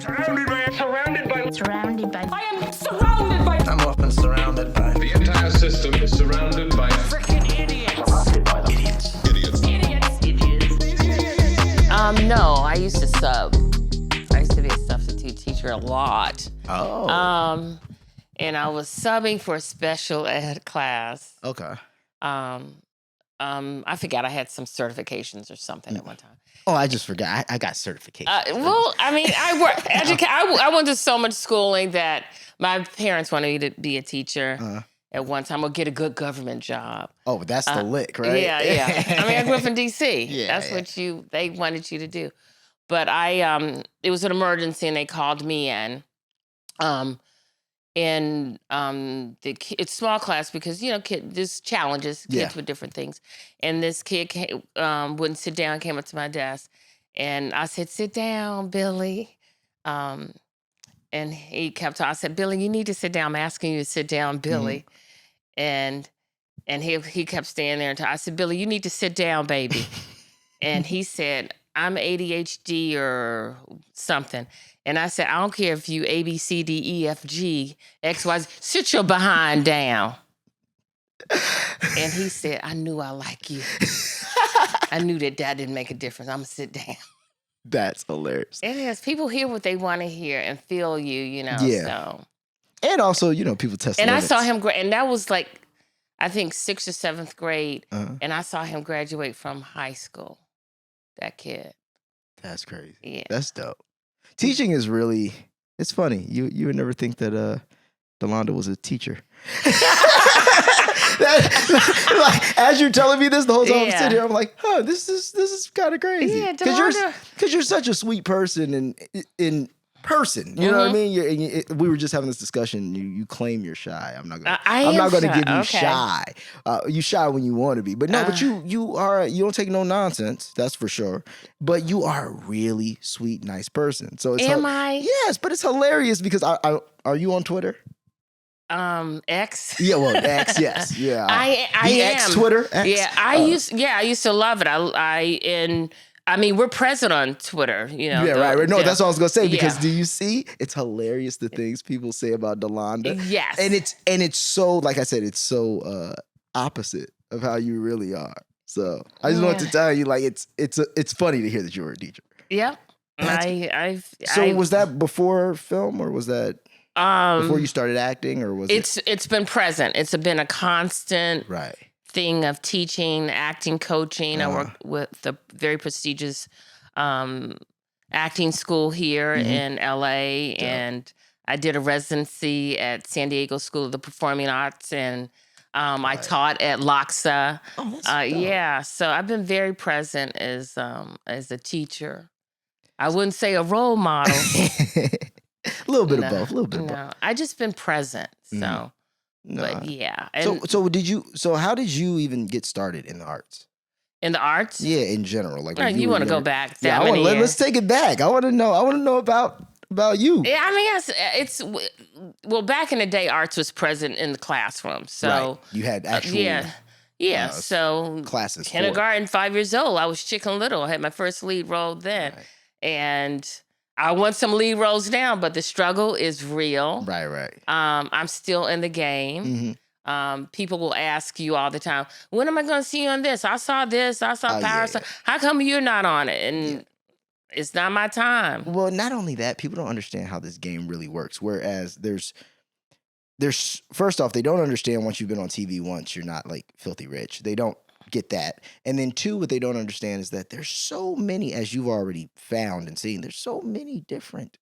Surrounded by. I am surrounded by. I'm often surrounded by. The entire system is surrounded by Freaking idiots. Surrounded by them. idiots. No, I used to sub. I used to be a substitute teacher a lot. Oh. And I was subbing for a special ed class. Okay. I forgot I had some certifications or something at one time. Oh, I just forgot. I got certification. Well, I mean, I went to so much schooling that my parents wanted me to be a teacher at one time or get a good government job. Oh, that's the lick, right? Yeah. I mean, I grew up in D.C. Yeah, That's what they wanted you to do. But it was an emergency and they called me in. It's small class because, there's challenges, kids with different things. And this kid wouldn't sit down, came up to my desk. And I said, sit down, Billy. And he kept talking. I said, Billy, you need to sit down. I'm asking you to sit down, Billy. Mm-hmm. And he kept standing there. I said, Billy, you need to sit down, baby. And he said, I'm ADHD or something. And I said, I don't care if you A, B, C, D, E, F, G, X, Y, Z. Sit your behind down. And he said, I knew I like you. I knew that didn't make a difference. I'm going to sit down. That's hilarious. It is. People hear what they want to hear and feel you, Yeah. So. And also, people test And limits. I saw him, and that was like, I think 6th or 7th grade. And I saw him graduate from high school. That kid. That's crazy. Yeah. That's dope. Teaching is really, it's funny. You would never think that Delonda was a teacher. As you're telling me this the whole time I'm sitting here, I'm like, this is kind of crazy. Yeah, Because you're such a sweet person in person. You know what I mean? We were just having this discussion. You claim you're shy. I'm not going to give you shy. You shy when you want to be, but no. But you don't take no nonsense. That's for sure. But you are a really sweet, nice person. So it's Am I? Yes, but it's hilarious because are you on Twitter? X. Yeah, well, X, yes, yeah. I the am. X Twitter. X? Yeah, I used to love it. I mean, we're present on Twitter, Yeah, right. No, that's what I was gonna say because do you see? It's hilarious the things people say about Delonda. Yes, and it's so, like I said, it's so opposite of how you really are. So I just wanted to tell you, like, it's funny to hear that you were a teacher. Yep. Was that before film or was that before you started acting or was it? It's been present. It's been a constant thing of teaching, acting, coaching. I work with the very prestigious acting school here in LA, and I did a residency at San Diego School of the Performing Arts, and I taught at LACSA. Oh, that's dope. So I've been very present as a teacher. I wouldn't say a role model. A little bit of both. A little bit of both. I just been present. So, but yeah. And So how did you even get started in the arts? In the arts? Yeah, in general. Like you want to go back yeah, many years. Let's take it back. I want to know about you. Yeah, I mean, it's well, back in the day, arts was present in the classroom. So you had actual so classes. Kindergarten, 5 years old, I was Chicken Little. I had my first lead role then. And I want some lead roles now, but the struggle is real. Right. I'm still in the game. People will ask you all the time, when am I going to see you on this? I saw this. I saw Power. Yeah. How come you're not on it? And it's not my time. Well, not only that, people don't understand how this game really works. Whereas there's first off, they don't understand once you've been on TV once, you're not like filthy rich. They don't get that. And then two, what they don't understand is that there's so many, as you've already found and seen, there's so many different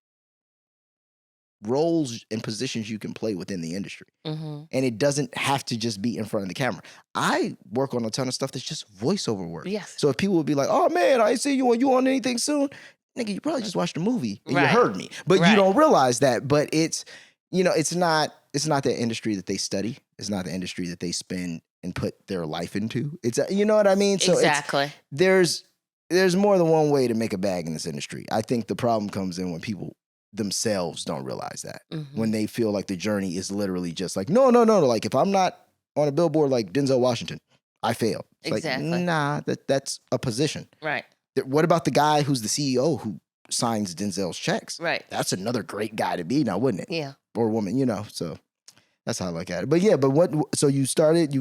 roles and positions you can play within the industry. And it doesn't have to just be in front of the camera. I work on a ton of stuff that's just voiceover work. Yes. So if people would be like, oh man, I see you on anything soon, nigga, you probably just watched a movie and you heard me. But you don't realize that. But it's not the industry that they study. It's not the industry that they spend and put their life into. It's you know what I mean? So exactly. There's more than one way to make a bag in this industry. I think the problem comes in when people themselves don't realize that. When they feel like the journey is literally just like, no. Like if I'm not on a billboard like Denzel Washington, I fail. It's exactly. like, nah, that's a position. Right. What about the guy who's the CEO who signs Denzel's checks. Right. That's another great guy to be now, wouldn't it? Yeah. Or woman, so that's how I look at it. But yeah, so you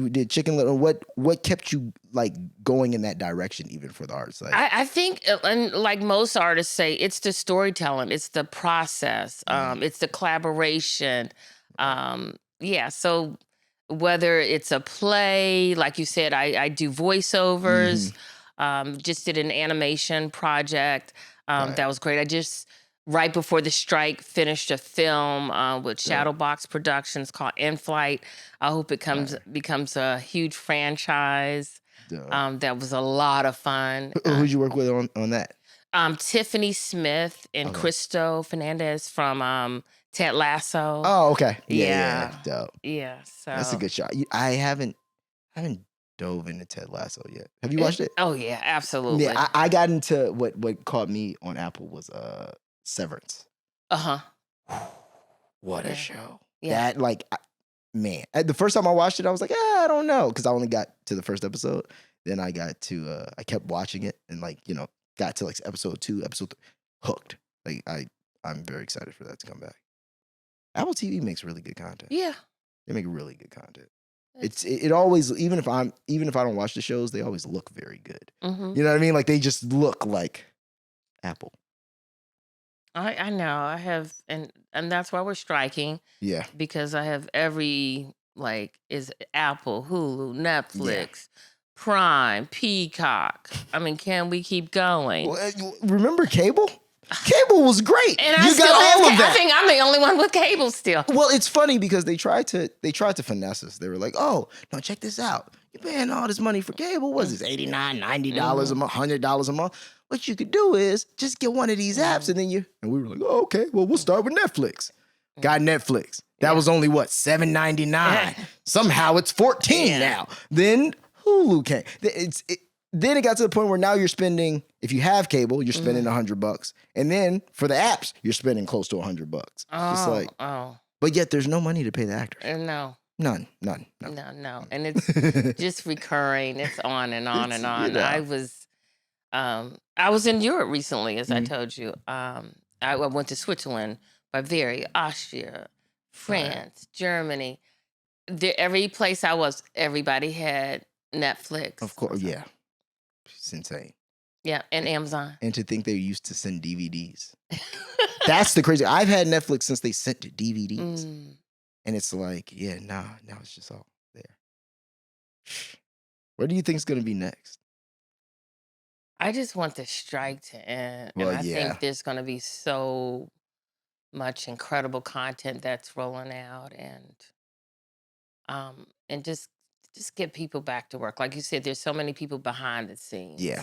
did Chicken Little. What kept you like going in that direction even for the arts? Like, I think, and like most artists say, it's the storytelling, it's the process, it's the collaboration. So whether it's a play, like you said, I do voiceovers, just did an animation project. That was great. I just, right before the strike, finished a film with Shadowbox Productions called In Flight. I hope it becomes a huge franchise. That was a lot of fun. Who'd you work with on that? Tiffany Smith and Cristo Fernandez from Ted Lasso. Oh, okay. Yeah. Dope. Yeah, so that's a good shot. I haven't dove into Ted Lasso yet. Have you watched it? Oh yeah, absolutely. Yeah, I got into what caught me on Apple was Severance. What a show. Yeah. That man, the first time I watched it, I was like, I don't know, because I only got to the first episode. Then I got to I kept watching it and got to like episode 2, episode 3, hooked. Like I'm very excited for that to come back. Apple TV makes really good content. Yeah, they make really good content. It always, even if I don't watch the shows, they always look very good. Mm-hmm. You know what I mean? Like they just look like Apple. I know. I have, and that's why we're striking. Yeah, because I have every is Apple, Hulu, Netflix, Prime, Peacock. I mean, can we keep going? Well, remember cable? Cable was great. And I still have all of that. I think I'm the only one with cable still. Well, it's funny because they tried to finesse us. They were like, "Oh, no, check this out. You're paying all this money for cable. What's this, $89, $90 a month, $100 a month? What you could do is just get one of these apps, and then and we were like, oh, okay, well, we'll start with Netflix. Got Netflix. That was only what, $7.99. Somehow it's $14 now. Then Hulu came. Then it got to the point where now you're spending, if you have cable, you're spending $100, and then for the apps, you're spending close to $100. But yet there's no money to pay the actors. No. None. And it's just recurring. It's on and on and on. I was in Europe recently, as I told you. I went to Switzerland, Bavaria, Austria, France, Germany. Every place I was, everybody had Netflix. Of course, yeah. It's insane. Yeah, and Amazon. And to think they used to send DVDs. That's the crazy. I've had Netflix since they sent DVDs. And it's like, now it's just all there. What do you think is going to be next? I just want the strike to end. Well, and I think there's going to be so much incredible content that's rolling out, and just get people back to work. Like you said, there's so many people behind the scenes. Yeah.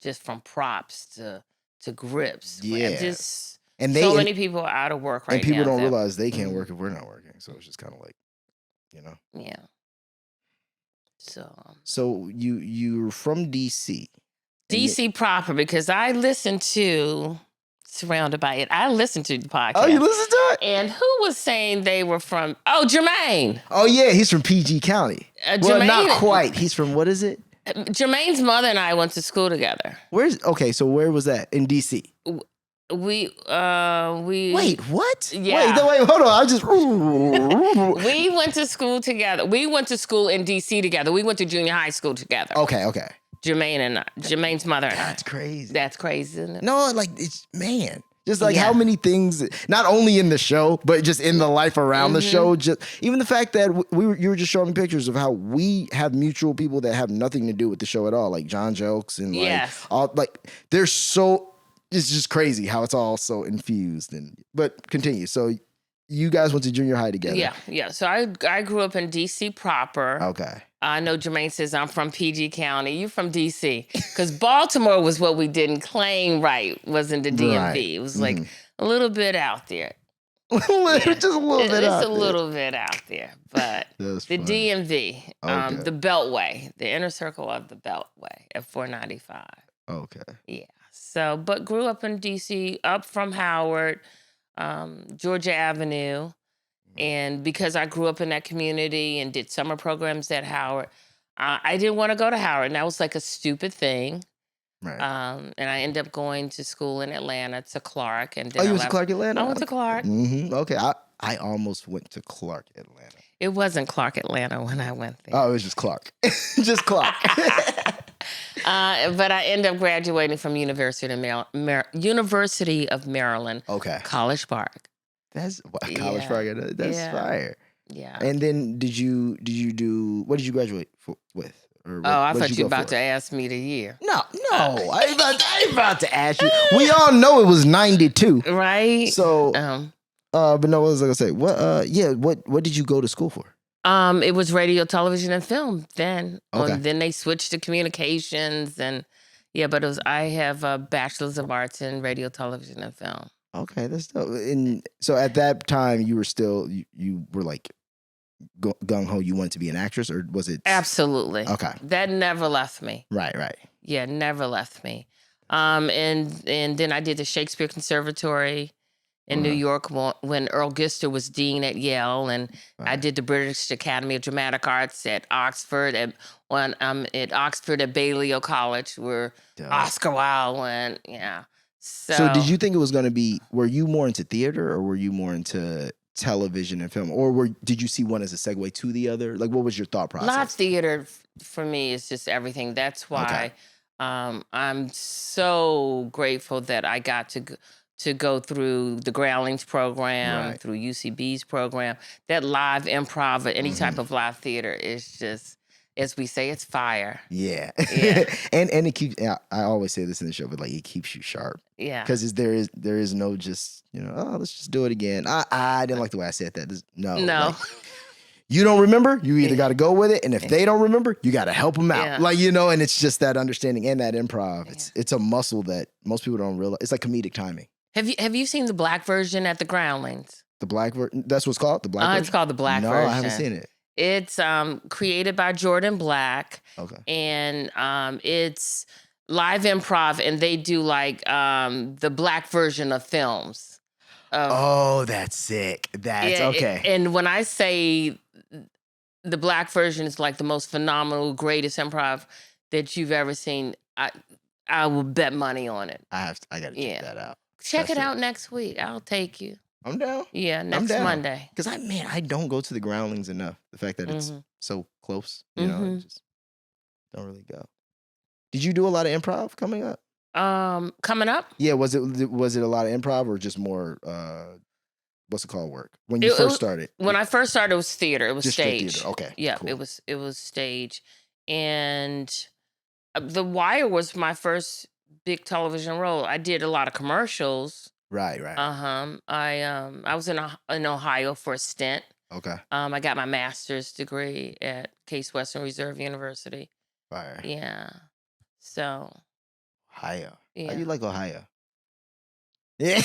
Just from props to grips. Yeah. Just so many people are out of work right now. And people don't realize they can't work if we're not working. So it's just kind of like, Yeah. So you're from DC. DC proper, because I listen to Surrounded by It. I listened to the podcast. Oh, you listen to it? And who was saying they were from? Oh, Jermaine. Oh, yeah. He's from PG County. Well, not quite. He's from, what is it? Jermaine's mother and I went to school together. So where was that? In DC? We Wait, what? Yeah. Wait, hold on. We went to school together. We went to school in DC together. We went to junior high school together. Okay. Jermaine's mother and I. That's crazy. That's crazy, isn't it? No, it's, man. Just how many things, not only in the show, but just in the life around the show. Just even the fact that you were just showing me pictures of how we have mutual people that have nothing to do with the show at all, like John Jokes and they're so. It's just crazy how it's all so infused. But continue. So you guys went to junior high together. Yeah. So I grew up in DC proper. Okay. I know Jermaine says I'm from PG County. You from DC. Because Baltimore was what we didn't claim wasn't the DMV. Right. It was like a little bit out there. Just a little bit out there. It's a little bit out there. But the DMV, the Beltway, the inner circle of the Beltway at 495. Okay. Yeah. So, but grew up in DC, up from Howard, Georgia Avenue. And because I grew up in that community and did summer programs at Howard, I didn't want to go to Howard. And that was like a stupid thing. Right. And I ended up going to school in Atlanta to Clark. And then Oh, you went to Clark, Atlanta? I went to Clark. Okay. I almost went to Clark, Atlanta. It wasn't Clark, Atlanta when I went there. Oh, it was just Clark. Just Clark. But I ended up graduating from University of Maryland. Okay. College Park. That's College Park. That's fire. Yeah. And then did you do what did you graduate with? Or what, I thought you were about to ask me the year. No. I ain't about to ask you. We all know it was 92. Right. So but no, what was I gonna say? What did you go to school for? It was radio, television, and film then. Okay. Then they switched to communications but I have a bachelor's of arts in radio, television, and film. Okay, that's dope. And so at that time, you were still you were like gung ho. You wanted to be an actress, or was it? Absolutely. Okay. That never left me. Right. Yeah, never left me. And then I did the Shakespeare Conservatory in New York when Earl Gister was dean at Yale, and I did the British Academy of Dramatic Arts at Oxford at Balliol College, where Oscar Wilde went. Yeah. So did you think it was going to be? Were you more into theater, or were you more into television and film, or did you see one as a segue to the other? Like, what was your thought process? Live theater for me is just everything. That's why I'm so grateful that I got to go through the Groundlings program, through UCB's program. That live improv, any type of live theater is just, as we say, it's fire. Yeah. and it keeps. I always say this in the show, but like it keeps you sharp. Yeah. Because there is no just let's just do it again. I didn't like the way I said that. No. Like, you don't remember, you either got to go with it, and if they don't remember, you got to help them out. Yeah. And it's just that understanding and that improv. It's a muscle that most people don't realize. It's like comedic timing. Have you seen the black version at the Groundlings? The black version? That's what's called? The black version? It's called the black version. No, I haven't seen it. It's created by Jordan Black. Okay. And it's live improv, and they do like the black version of films. That's sick. That's okay. And when I say the black version is like the most phenomenal, greatest improv that you've ever seen, I will bet money on it. I got to check that out. Check it out next week. I'll take you. I'm down. Yeah, next Monday. Because I don't go to the Groundlings enough. The fact that it's so close, I just don't really go. Did you do a lot of improv coming up? Coming up? Yeah, was it a lot of improv or just more what's it called work? When you first started? When I first started, it was theater. It was just stage. Theater. Okay. Yeah, cool. It was stage. And The Wire was my first big television role. I did a lot of commercials. Right. I was in Ohio for a stint. Okay. I got my master's degree at Case Western Reserve University. Fire. Yeah. So. Ohio. Yeah. How you like Ohio? Yeah,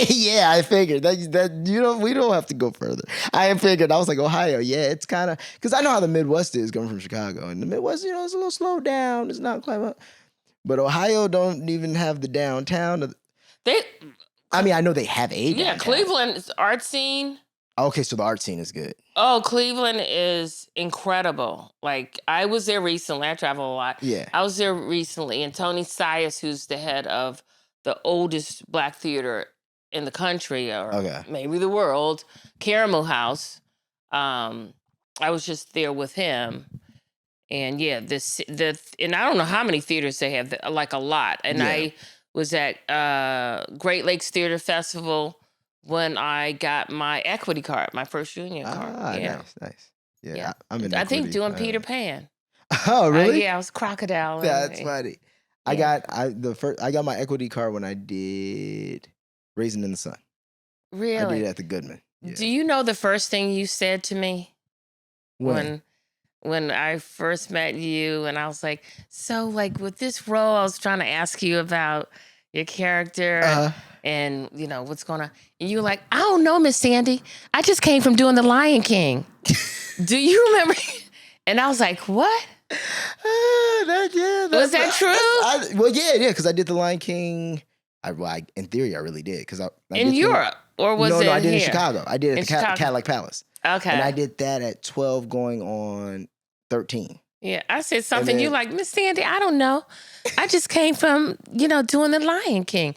yeah. I figured that we don't have to go further. I figured. I was like, Ohio. Yeah, it's kind of because I know how the Midwest is coming from Chicago, and the Midwest, it's a little slowed down. It's not quite. But Ohio don't even have the downtown. I know they have a downtown. Yeah, Cleveland's art scene. Okay, so the art scene is good. Oh, Cleveland is incredible. Like, I was there recently. I travel a lot. Yeah. I was there recently, and Tony Sias, who's the head of the oldest black theater in the country, or maybe the world, Caramel House. I was just there with him. And yeah, and I don't know how many theaters they have, like a lot. And I was at Great Lakes Theater Festival when I got my equity card, my first union card. Nice. Yeah. I'm in I think doing Peter Pan. Oh, really? I was Crocodile. That's funny. Yeah. I got my equity card when I did Raisin in the Sun. Really? I did it at the Goodman. Yeah. Do you know the first thing you said to me? When I first met you, and I was like, so like with this role, I was trying to ask you about your character and what's going on. And you were like, I don't know, Miss Sandy. I just came from doing The Lion King. Do you remember? And I was like, what? Was that true? Yeah, because I did The Lion King. In theory, I really did. Because in Europe, or was it? No, I did here? in Chicago. I did it at the Cadillac Palace. Okay. And I did that at 12 going on 13. Yeah, I said something. You like, Miss Sandy, I don't know. I just came from, doing the Lion King.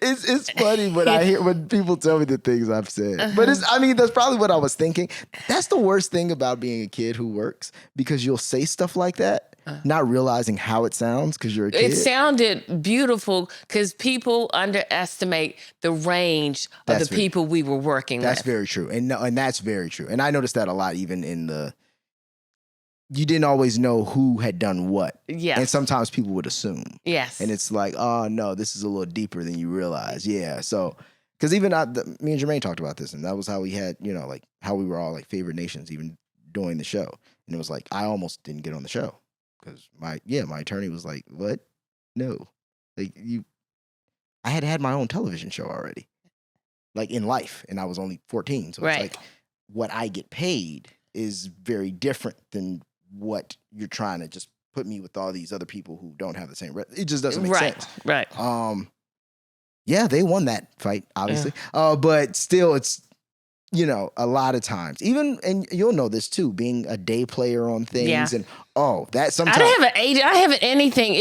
It's funny when people tell me the things I've said. But that's probably what I was thinking. That's the worst thing about being a kid who works, because you'll say stuff like that, not realizing how it sounds because you're a kid. It sounded beautiful because people underestimate the range of the people we were working with. That's very true. And that's very true. And I noticed that a lot even in you didn't always know who had done what. Yeah. And sometimes people would assume. Yes. And it's like, oh, no, this is a little deeper than you realize. Yeah. So, because even me and Jermaine talked about this, and that was how we had, like how we were all like favorite nations even during the show. And it was like, I almost didn't get on the show because my attorney was like, what? No. Like I had my own television show already, like in life. And I was only 14. So it's like what I get paid is very different than what you're trying to just put me with all these other people who don't have the same. It just doesn't make sense. Right. Yeah, they won that fight, obviously. Yeah. But still, it's, a lot of times, even, and you'll know this too, being a day player on things and, that sometimes. I didn't have an agent. I haven't anything.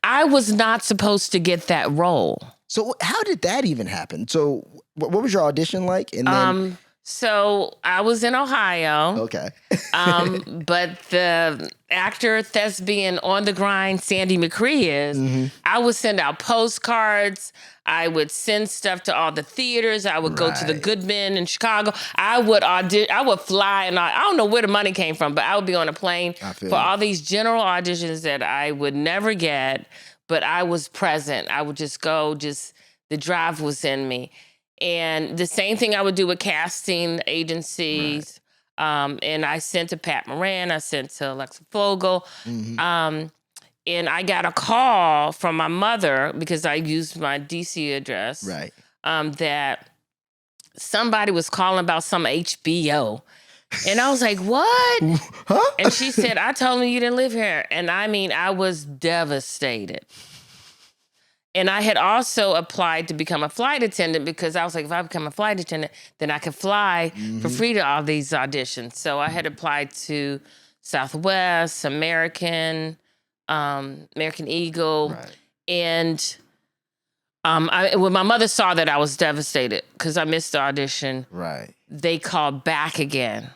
I was not supposed to get that role. So how did that even happen? So what was your audition like? And then. So I was in Ohio. Okay. But the actor, thespian, on the grind, Sandi McCree I would send out postcards. I would send stuff to all the theaters. I would go to the Goodman in Chicago. I would fly, and I don't know where the money came from, but I would be on a plane for all these general auditions that I would never get, but I was present. I would just go, the drive was in me. And the same thing I would do with casting agencies. Right. And I sent to Pat Moran. I sent to Alexa Fogel. Mm-hmm. And I got a call from my mother because I used my DC address. Right. That somebody was calling about some HBO. And I was like, what? Huh? And she said, I told them you didn't live here. And I was devastated. And I had also applied to become a flight attendant because I was like, if I become a flight attendant, then I could fly for free to all these auditions. So I had applied to Southwest, American Eagle. Right. And when my mother saw that, I was devastated because I missed the audition. Right. They called back again.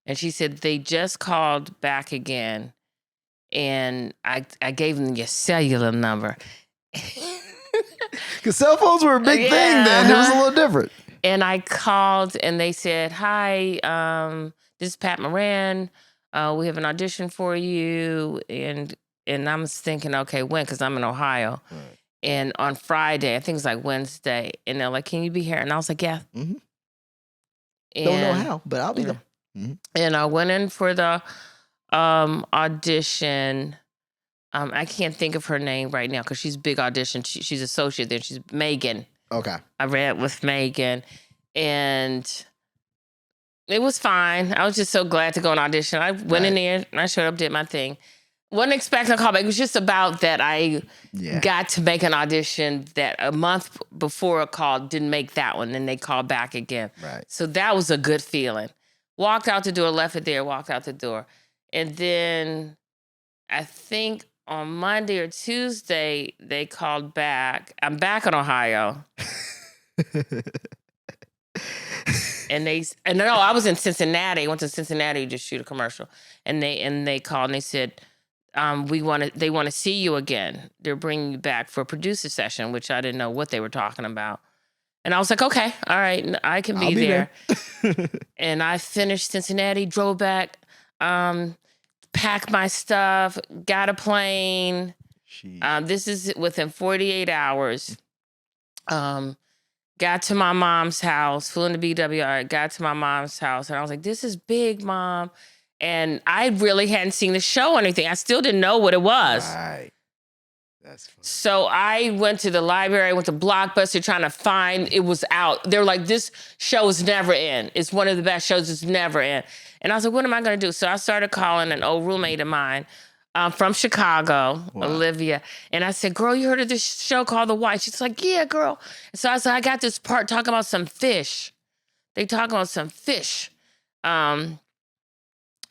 And she said, they just called back again. And I gave them your cellular number. Because cell phones were a big thing then. It was a little different. And I called and they said, hi, this is Pat Moran. We have an audition for you. And I'm thinking, okay, when? Because I'm in Ohio. Right. And on Friday, I think it's like Wednesday. And they're like, can you be here? And I was like, yeah. Mm-hmm. Don't know how, but I'll be there. Mm-hmm. And I went in for the audition. I can't think of her name right now because she's big audition. She's associate there. She's Megan. Okay. I read with Megan, and it was fine. I was just so glad to go on audition. I went in there and I showed up, did my thing. Wasn't expecting a callback. It was just about that I got to make an audition that a month before a call didn't make that one. Then they called back again. Right. So that was a good feeling. Walked out the door, left it there, walked out the door. And then I think on Monday or Tuesday, they called back. I'm back in Ohio. And I was in Cincinnati. I went to Cincinnati to shoot a commercial. And they called and they said, they want to see you again. They're bringing you back for a producer session, which I didn't know what they were talking about. And I was like, okay, all right, I can be there. And I finished Cincinnati, drove back, packed my stuff, got a plane. This is within 48 hours. Got to my mom's house, flew into BWR, got to my mom's house, and I was like, this is big, Mom. And I really hadn't seen the show or anything. I still didn't know what it was. Right. That's funny. So I went to the library, I went to Blockbuster trying to find, it was out. They were like, this show is never in. It's one of the best shows, it's never in. And I was like, what am I going to do? So I started calling an old roommate of mine from Chicago, Olivia. And I said, girl, you heard of this show called The White? She's like, yeah, girl. And so I said, I got this part talking about some fish. They talking about some fish.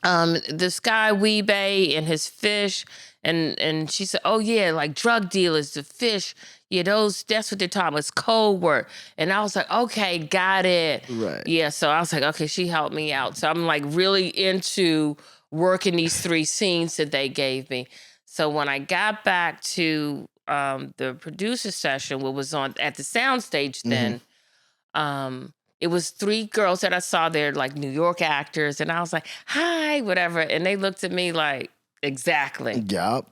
this guy Weebay and his fish, and she said, oh yeah, like drug dealers, the fish, yeah, that's what they're talking about. It's code word. And I was like, okay, got it. Right. Yeah, so I was like, okay, she helped me out. So I'm like really into working these 3 scenes that they gave me. So when I got back to the producer session, what was on at the soundstage then, it was 3 girls that I saw there, like New York actors, and I was like, hi, whatever. And they looked at me like, exactly. Yup.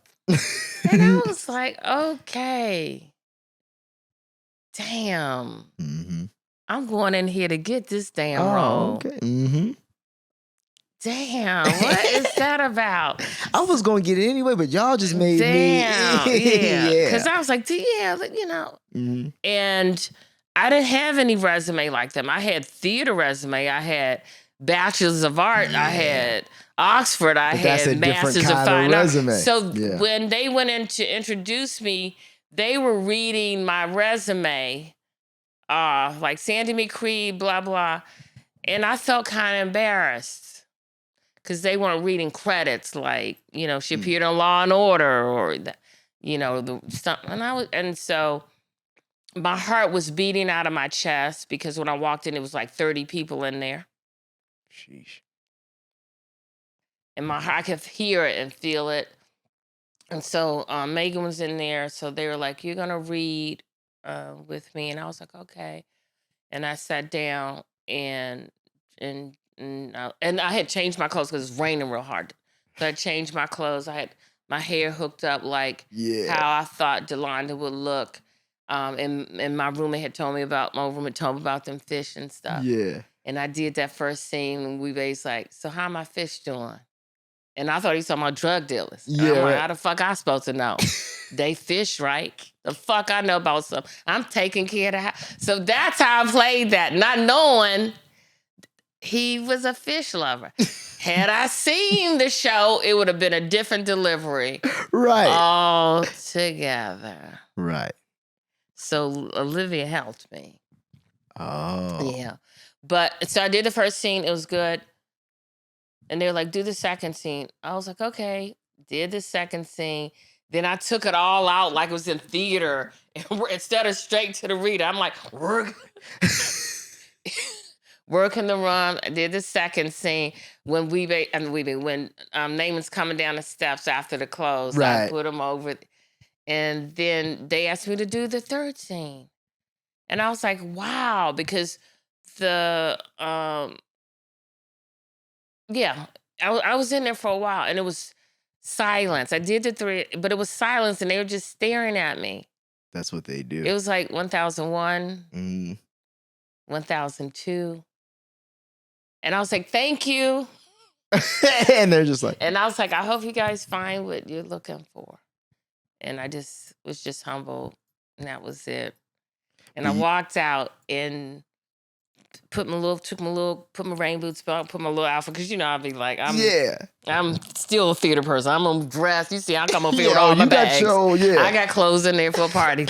And I was like, okay, damn. I'm going in here to get this damn role. Okay. Damn, what is that about? I was going to get it anyway, but y'all just made me. Yeah. Because I was like, yeah, you know. And I didn't have any resume like them. I had theater resume. I had bachelor's of art. I had Oxford. I had master's of fine art. So when they went in to introduce me, they were reading my resume, like Sandi McCree, blah, blah. And I felt kind of embarrassed because they weren't reading credits like, you know, she appeared on Law and Order or, the stuff. And so my heart was beating out of my chest because when I walked in, it was like 30 people in there. Sheesh. And my heart, I could hear it and feel it. And so Megan was in there. So they were like, you're going to read with me. And I was like, okay. And I sat down and I had changed my clothes because it's raining real hard. So I changed my clothes. I had my hair hooked up like how I thought Delonda would look. And my roommate told me about them fish and stuff. Yeah. And I did that first scene and we was like, so how my fish doing? And I thought he was talking about drug dealers. Yeah. I'm like, how the fuck I supposed to know? They fish, right? The fuck I know about something. I'm taking care of the house. So that's how I played that, not knowing he was a fish lover. Had I seen the show, it would have been a different delivery. Right. All together. Right. So Olivia helped me. Oh. Yeah. But so I did the first scene. It was good. And they were like, do the second scene. I was like, okay. Did the second scene. Then I took it all out like it was in theater. Instead of straight to the reader, I'm like, working the run. I did the second scene when Naaman's coming down the steps after the close. Right. I put him over. And then they asked me to do the third scene. And I was like, wow, because I was in there for a while and it was silence. I did the 3, but it was silence and they were just staring at me. That's what they do. It was like 1001, 1002. And I was like, thank you. And they're just like. And I was like, I hope you guys find what you're looking for. And I just was just humbled. And that was it. And I walked out and put my rain boots on, put my little outfit, because I'll be like, I'm still a theater person. I'm gonna dress. You see, I come up here with all my bags. I got clothes in there for a party.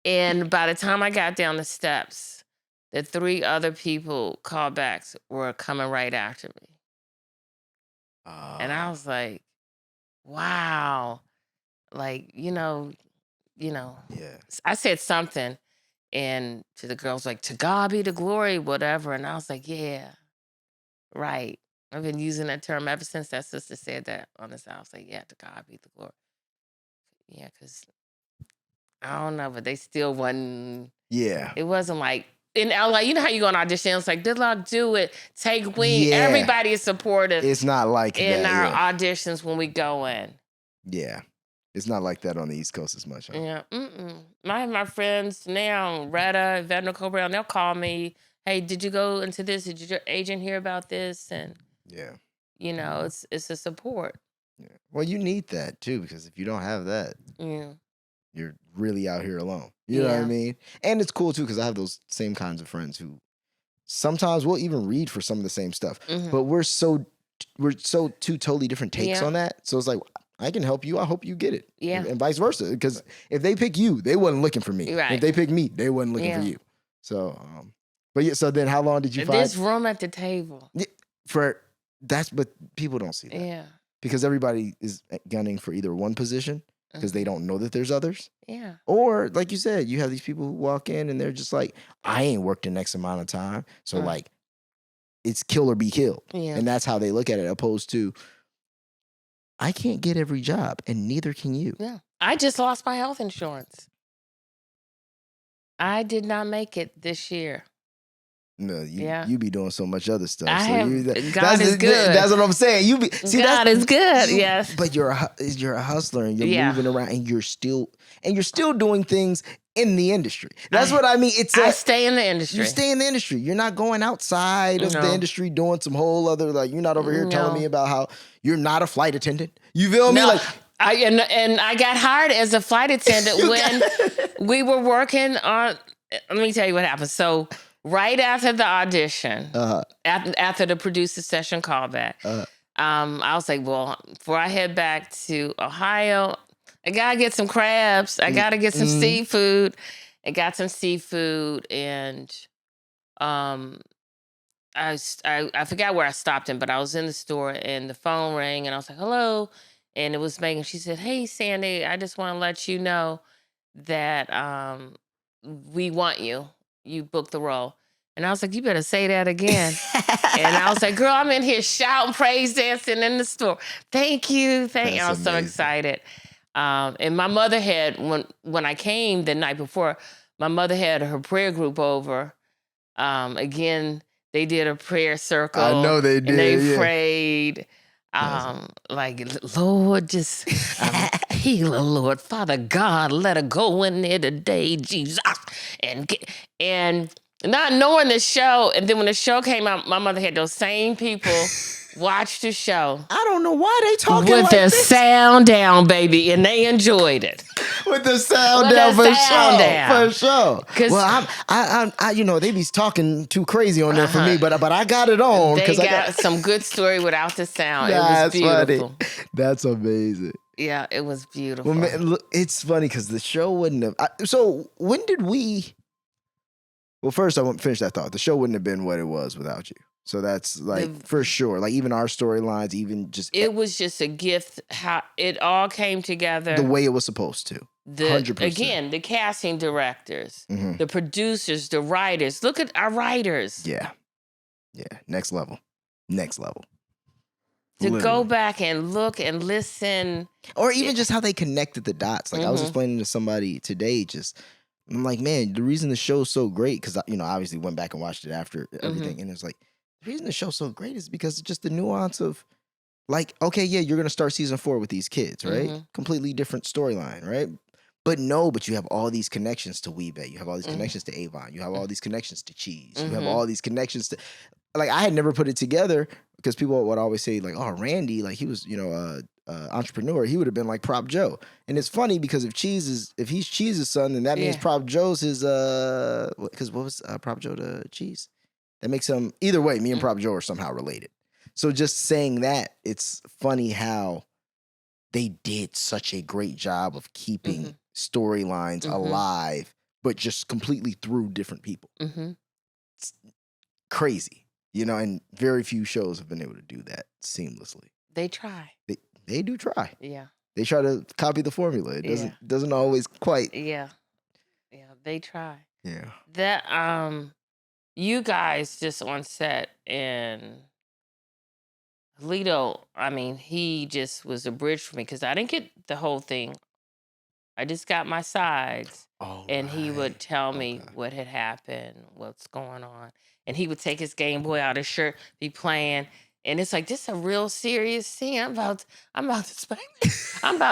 And by the time I got down the steps, the 3 other people callbacks were coming right after me. And I was like, wow. I said something. And to the girls, like, to God be the glory, whatever. And I was like, yeah, right. I've been using that term ever since that sister said that on this. I was like, yeah, to God be the glory. Yeah, because I don't know, but they still wasn't. Yeah. It wasn't like, in LA, you know how you go on audition? It's like, good luck, do it, take wing. Yeah. Everybody is supportive. It's not like in our auditions when we go in. Yeah. It's not like that on the East Coast as much. Huh? Yeah. My friends now, Retta, Vedna Brown, they'll call me, hey, did you go into this? Did your agent hear about this? And it's a support. Yeah. Well, you need that too, because if you don't have that, you're really out here alone. You know what I mean? And it's cool too, because I have those same kinds of friends who sometimes we'll even read for some of the same stuff, but we're so 2 totally different takes on that. So it's like, I can help you. I hope you get it. Yeah. And vice versa. Because if they pick you, they wasn't looking for me. Right. If they pick me, they wasn't looking for you. So, so then how long did you find? There's room at the table. For but people don't see that. Yeah. Because everybody is gunning for either one position because they don't know that there's others. Yeah. Or, like you said, you have these people who walk in and they're just like, I ain't worked the next amount of time. So, like, it's kill or be killed. Yeah. And that's how they look at it, opposed to, I can't get every job, and neither can you. Yeah. I just lost my health insurance. I did not make it this year. No, you be doing so much other stuff. God is good. That's what I'm saying. God is good. Yes. But you're a hustler, and you're moving around, and you're still doing things in the industry. That's what I mean. I stay in the industry. You stay in the industry. You're not going outside of the industry doing some whole other, like, you're not over here telling me about how you're not a flight attendant. You feel me? Like, I got hired as a flight attendant when we were working on. Let me tell you what happened. So right after the audition, after the producer session callback, I was like, well, before I head back to Ohio, I gotta get some crabs. I gotta get some seafood. I got some seafood, and I forgot where I stopped him, but I was in the store and the phone rang, and I was like, hello. And it was Megan. She said, hey, Sandy, I just want to let you know that we want you. You booked the role. And I was like, you better say that again. And I was like, girl, I'm in here shouting, praise dancing in the store. Thank you. I was so excited. And my mother had, when I came the night before, my mother had her prayer group over. Again, they did a prayer circle. I know they did. And they prayed. Like, Lord, just heal her, Lord. Father God, let her go in there today, Jesus. And not knowing the show, and then when the show came out, my mother had those same people watch the show. I don't know why they talking with like their this. sound down, baby, and they enjoyed it. With the sound down, for sure. Well, I they be talking too crazy on there for me, but I got it on. They got some good story without the sound. That's it was beautiful. Funny. That's amazing. Yeah, it was beautiful. Well, man, look, it's funny because the show wouldn't have. So when did we? Well, first I won't finish that thought. The show wouldn't have been what it was without you. So that's like for sure. Like even our storylines, even just it was just a gift. How it all came together, the way it was supposed to. 100%. Again, the casting directors, the producers, the writers. Look at our writers. Yeah, next level. To go back and look and listen, or even just how they connected the dots. Like I was explaining to somebody today, I'm like, man, the reason the show's so great, because obviously went back and watched it after everything, and it's like, the reason the show's so great is because it's just the nuance of, like, okay, yeah, you're gonna start season 4 with these kids, right? Completely different storyline, right? But you have all these connections to Weebet. You have all these connections to Avon. You have all these connections to Cheese. You have all these connections to, like, I had never put it together because people would always say, like, oh, Randy, like, he was, entrepreneur. He would have been like Prop Joe. And it's funny because if he's Cheese's son, then that means Prop Joe's his, because what was Prop Joe to Cheese? That makes him, either way, me and Prop Joe are somehow related. So just saying that, it's funny how they did such a great job of keeping storylines alive, but just completely through different people. It's crazy, and very few shows have been able to do that seamlessly. They try. They do try. Yeah. They try to copy the formula. It doesn't always quite. Yeah. Yeah, they try. Yeah. That you guys just on set, and Lito, I mean, he just was a bridge for me because I didn't get the whole thing. I just got my sides. And he would tell me what had happened, what's going on. And he would take his Game Boy out of his shirt, be playing. And it's like, this is a real serious scene. I'm about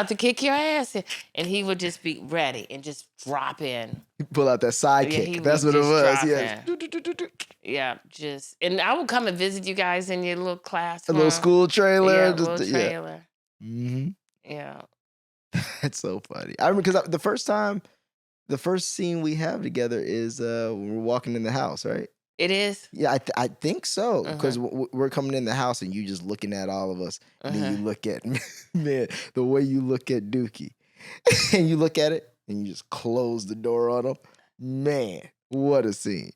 to kick your ass. And he would just be ready and just drop in. Pull out that sidekick. That's what it was. Yeah. Yeah, and I would come and visit you guys in your little classroom. A little school trailer. Yeah, little trailer. Mm-hmm. Yeah. That's so funny. I remember because the first scene we have together is when we're walking in the house, right? It is? Yeah, I think so. Because we're coming in the house and you just looking at all of us. And then you look at, man, the way you look at Dookie. And you look at it and you just close the door on him. Man, what a scene.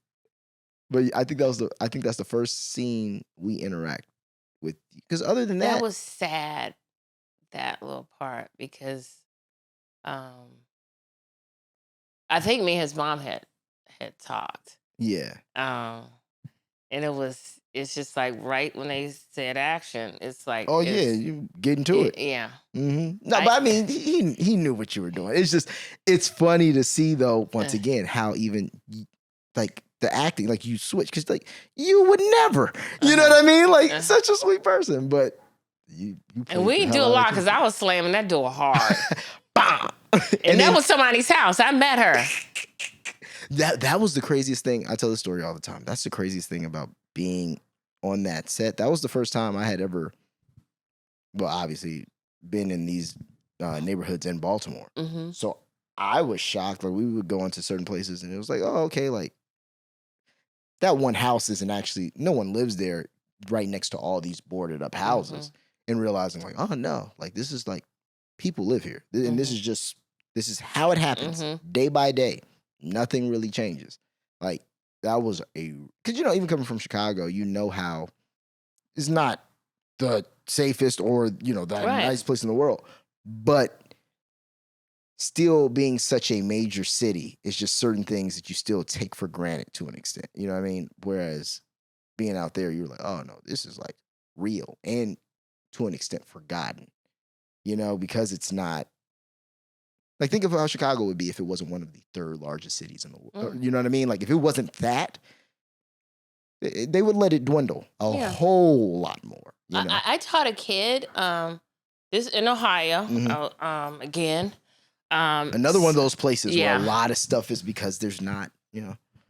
But I think that's the first scene we interact because other than that, was sad, that little part, because I think me and his mom had talked. Yeah. And it's just like right when they said action, it's like, oh yeah, you get into it. Yeah. Mm-hmm. No, but I mean, he knew what you were doing. It's funny to see though, once again, how even like the acting, like you switch, because like you would never, you know what I mean? Like such a sweet person, but you and we didn't do a lot because I was slamming that door hard. Bam! And that was somebody's house. I met her. That was the craziest thing. I tell this story all the time. That's the craziest thing about being on that set. That was the first time I had ever, well, obviously been in these neighborhoods in Baltimore. Mm-hmm. So I was shocked. Like we would go into certain places and it was like, oh, okay, like that one house isn't actually, no one lives there right next to all these boarded up houses. Mm-hmm. And realizing like, oh no, like this is like people live here. And this is how it happens day by day. Nothing really changes. Like that was because even coming from Chicago, how it's not the safest or the nicest place in the world, but still being such a major city, it's just certain things that you still take for granted to an extent. You know what I mean? Whereas being out there, you're like, oh no, this is like real and to an extent forgotten. Because it's not. Like, think of how Chicago would be if it wasn't one of the third largest cities in the world. You know what I mean? Like, if it wasn't that, they would let it dwindle a whole lot more. I taught a kid, this in Ohio, again. Another one of those places where a lot of stuff is because there's not,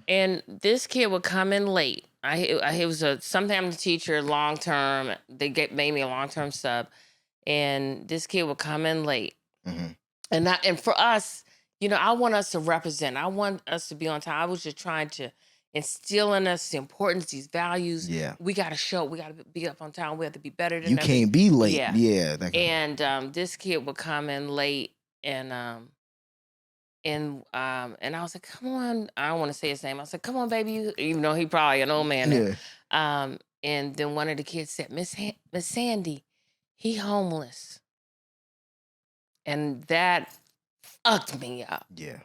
And this kid would come in late. He was something I'm the teacher long term. They made me a long term sub, and this kid would come in late. Mm-hmm. And for us, I want us to represent. I want us to be on time. I was just trying to instill in us the importance, these values. Yeah, we got to show. We got to be up on time. We have to be better than you. Can't be late. Yeah. And this kid would come in late, and I was like, come on. I don't want to say his name. I was like, come on, baby. Even though he probably an old man. Yeah. And then one of the kids said, Miss Sandy, he homeless. And that fucked me up. Yeah.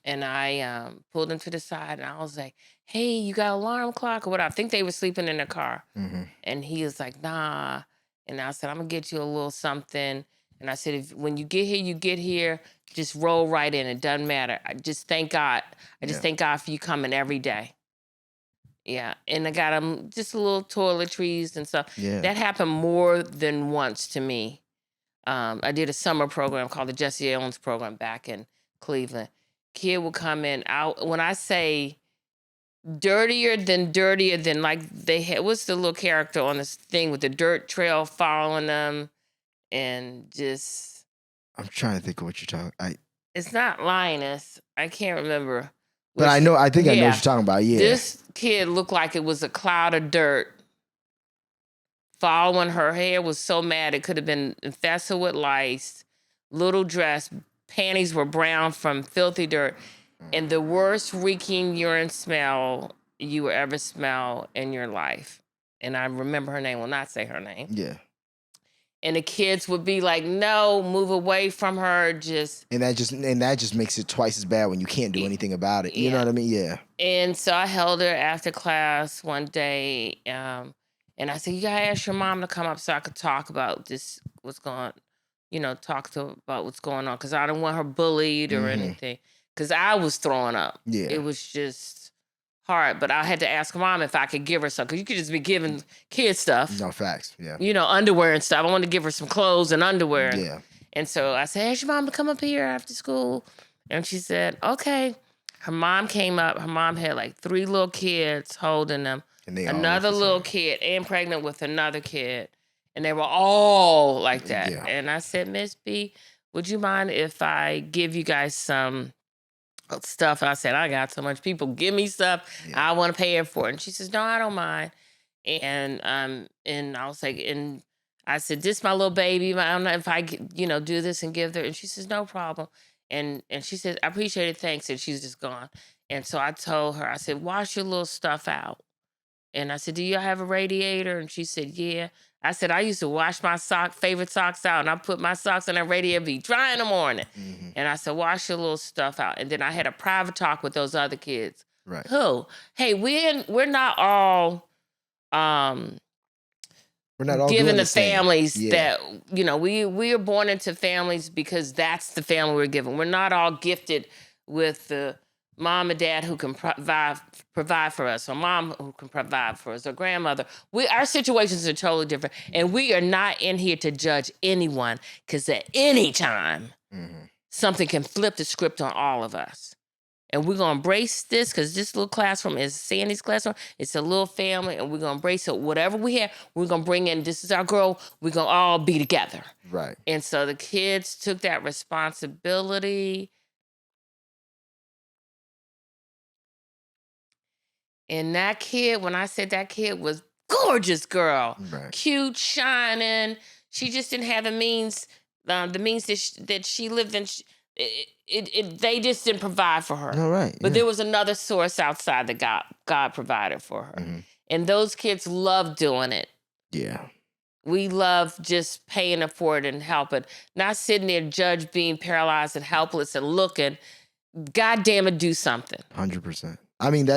And I pulled him to the side and I was like, hey, you got an alarm clock or what? I think they were sleeping in the car. Mm-hmm. And he was like, nah. And I said, I'm going to get you a little something. And I said, when you get here, just roll right in. It doesn't matter. I just thank God. Thank God for you coming every day. Yeah. And I got him just a little toiletries and stuff. Yeah. That happened more than once to me. I did a summer program called the Jesse Owens program back in Cleveland. Kid will come in out. When I say dirtier than like they had, what's the little character on this thing with the dirt trail following them and just. I'm trying to think of what you're talking. It's not Linus. I can't remember. But I think I know what you're talking about. Yeah. This kid looked like it was a cloud of dirt. Following her hair was so mad it could have been infested with lice. Little dress, panties were brown from filthy dirt, and the worst reeking urine smell you will ever smell in your life. And I remember her name. Will not say her name. Yeah. And the kids would be like, "No, move away from her." And that just makes it twice as bad when you can't do anything about it. You know what I mean? Yeah. And so I held her after class one day. And I said, you gotta ask your mom to come up so I could talk about this, about what's going on. Cause I don't want her bullied or anything. Cause I was throwing up. Yeah. It was just hard. But I had to ask mom if I could give her some. Cause you could just be giving kids stuff. No, facts. Yeah. Underwear and stuff. I wanted to give her some clothes and underwear. Yeah. And so I said, ask your mom to come up here after school. And she said, okay. Her mom came up. Her mom had like 3 little kids holding them. Another little kid and pregnant with another kid. And they were all like that. Yeah. And I said, Miss B, would you mind if I give you guys some stuff? I said, I got so much people give me stuff. Yeah. I want to pay it for it. And she says, no, I don't mind. And I was like, and I said, this is my little baby. I don't know if I, do this and give her. And she says, no problem. And she said, I appreciate it. Thanks. And she's just gone. And so I told her, I said, wash your little stuff out. And I said, do you have a radiator? And she said, yeah. I said, I used to wash my favorite socks out, and I put my socks on that radiator, be dry in the morning. Mm-hmm. And I said, wash your little stuff out. And then I had a private talk with those other kids. Right. Who? Hey, we're not all we're not all given the families that, we are born into families because that's the family we're given. We're not all gifted with the mom and dad who can provide for us, or mom who can provide for us, or grandmother. Our situations are totally different. And we are not in here to judge anyone, because at any time, something can flip the script on all of us. And we're going to embrace this, because this little classroom is Sandy's classroom. It's a little family, and we're going to embrace it. Whatever we have, we're going to bring in, this is our girl. We're going to all be together. Right. And so the kids took that responsibility. And that kid, when I said that kid was gorgeous girl, cute, shining. She just didn't have the means that she lived in. They just didn't provide for her. All right. But there was another source outside that God provided for her. Mm-hmm. And those kids love doing it. Yeah. We love just paying it forward and helping. Not sitting there, judge, being paralyzed and helpless and looking. God damn it, do something. 100%. I mean,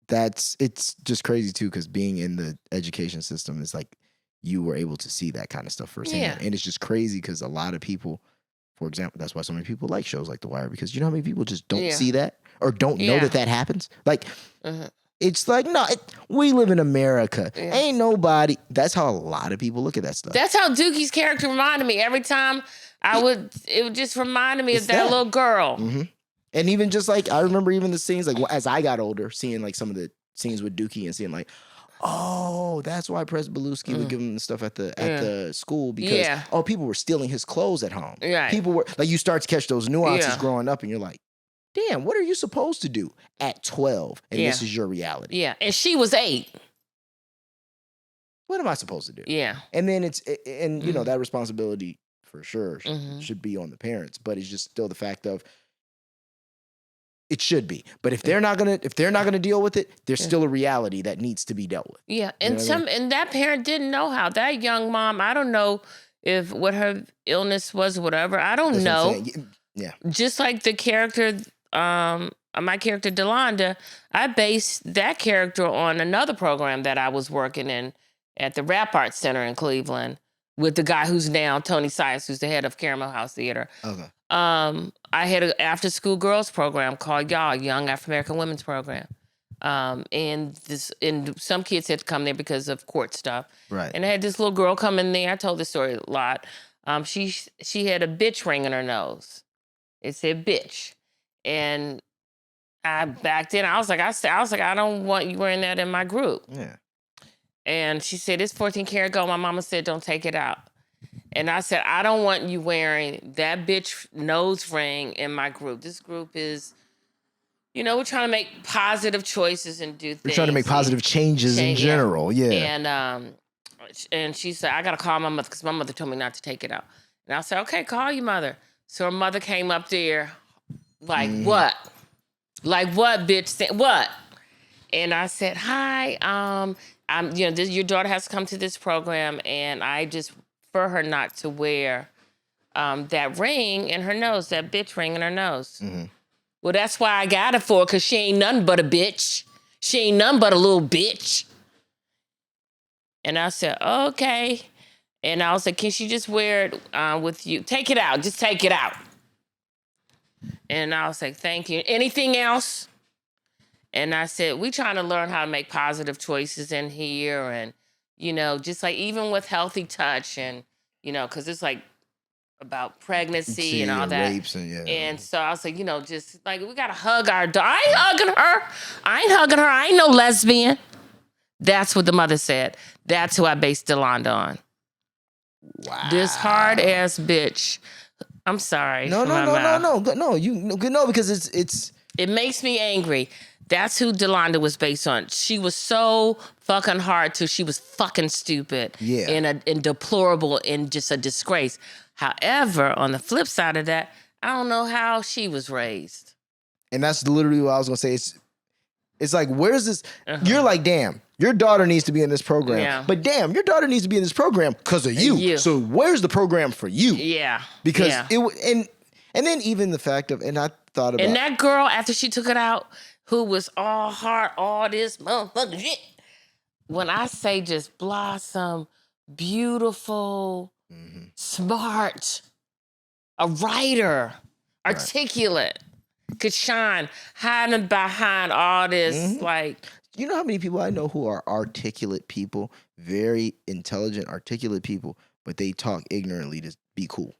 it's just crazy too, because being in the education system is like you were able to see that kind of stuff firsthand. Yeah. And it's just crazy because a lot of people, for example, that's why so many people like shows like The Wire, because you know how many people just don't see that or don't know that happens? Like, it's like, no, we live in America. Yeah. Ain't nobody. That's how a lot of people look at that stuff. That's how Dookie's character reminded me. Every time it would just remind me of that little girl. Mm-hmm. And even just like, I remember even the scenes, like as I got older, seeing like some of the scenes with Dookie and seeing like, oh, that's why President Belusky would give him the stuff at the school, because people were stealing his clothes at home. Right. People were like, you start to catch those nuances growing up, and you're like, damn, what are you supposed to do at 12? And this is your reality. Yeah, and she was 8. What am I supposed to do? Yeah. And then you know, that responsibility for sure should be on the parents, but it's just still the fact of, it should be, but if they're not gonna deal with it, there's still a reality that needs to be dealt with. Yeah, and and that parent didn't know how. That young mom, I don't know what her illness was, or whatever. I don't know. Yeah. Just like the character, my character Delonda, I based that character on another program that I was working in at the Rap Arts Center in Cleveland with the guy who's now Tony Sias, who's the head of Caramel House Theater. Okay. I had an after-school girls program called YAW, Young African American Women's Program. And some kids had to come there because of court stuff. Right. And I had this little girl come in there. I told this story a lot. She had a bitch ring in her nose. It said bitch. And back then I was like, I don't want you wearing that in my group. Yeah. And she said, it's 14 karat gold. My mama said, don't take it out. And I said, I don't want you wearing that bitch nose ring in my group. This group is, we're trying to make positive choices and do things. We're trying to make positive changes in general. Yeah. And she said, I got to call my mother because my mother told me not to take it out. And I said, okay, call your mother. So her mother came up there like, what? Like, what, bitch? What? And I said, hi, your daughter has to come to this program, and I just for her not to wear that ring in her nose, that bitch ring in her nose. Mm-hmm. Well, that's why I got it for her, because she ain't nothing but a bitch. She ain't nothing but a little bitch. And I said, okay. And I was like, can she just wear it with you? Take it out. Just take it out. And I was like, thank you. Anything else? And I said, we trying to learn how to make positive choices in here. And, just like even with Healthy Touch and, because it's like about pregnancy and all that. Rapes and so I was like, just like we got to hug our daughter. I ain't hugging her. I ain't no lesbian. That's what the mother said. That's who I based Delonda on. Wow. This hard ass bitch. I'm sorry. No, because it's. It makes me angry. That's who Delonda was based on. She was so fucking hard till she was fucking stupid. Yeah. And deplorable and just a disgrace. However, on the flip side of that, I don't know how she was raised. And that's literally what I was gonna say. It's like, where's this? Uh-huh. You're like, damn, Your daughter needs to be in this program. Yeah. But damn, your daughter needs to be in this program because of you. So where's the program for you? Yeah. Because and then even the fact of, and I thought about. And that girl, after she took it out, who was all heart, all this motherfucking shit. When I say just blossom, beautiful, smart, a writer, articulate, could shine, hiding behind all this, like. You know how many people I know who are articulate people, very intelligent, articulate people, but they talk ignorantly to be cool.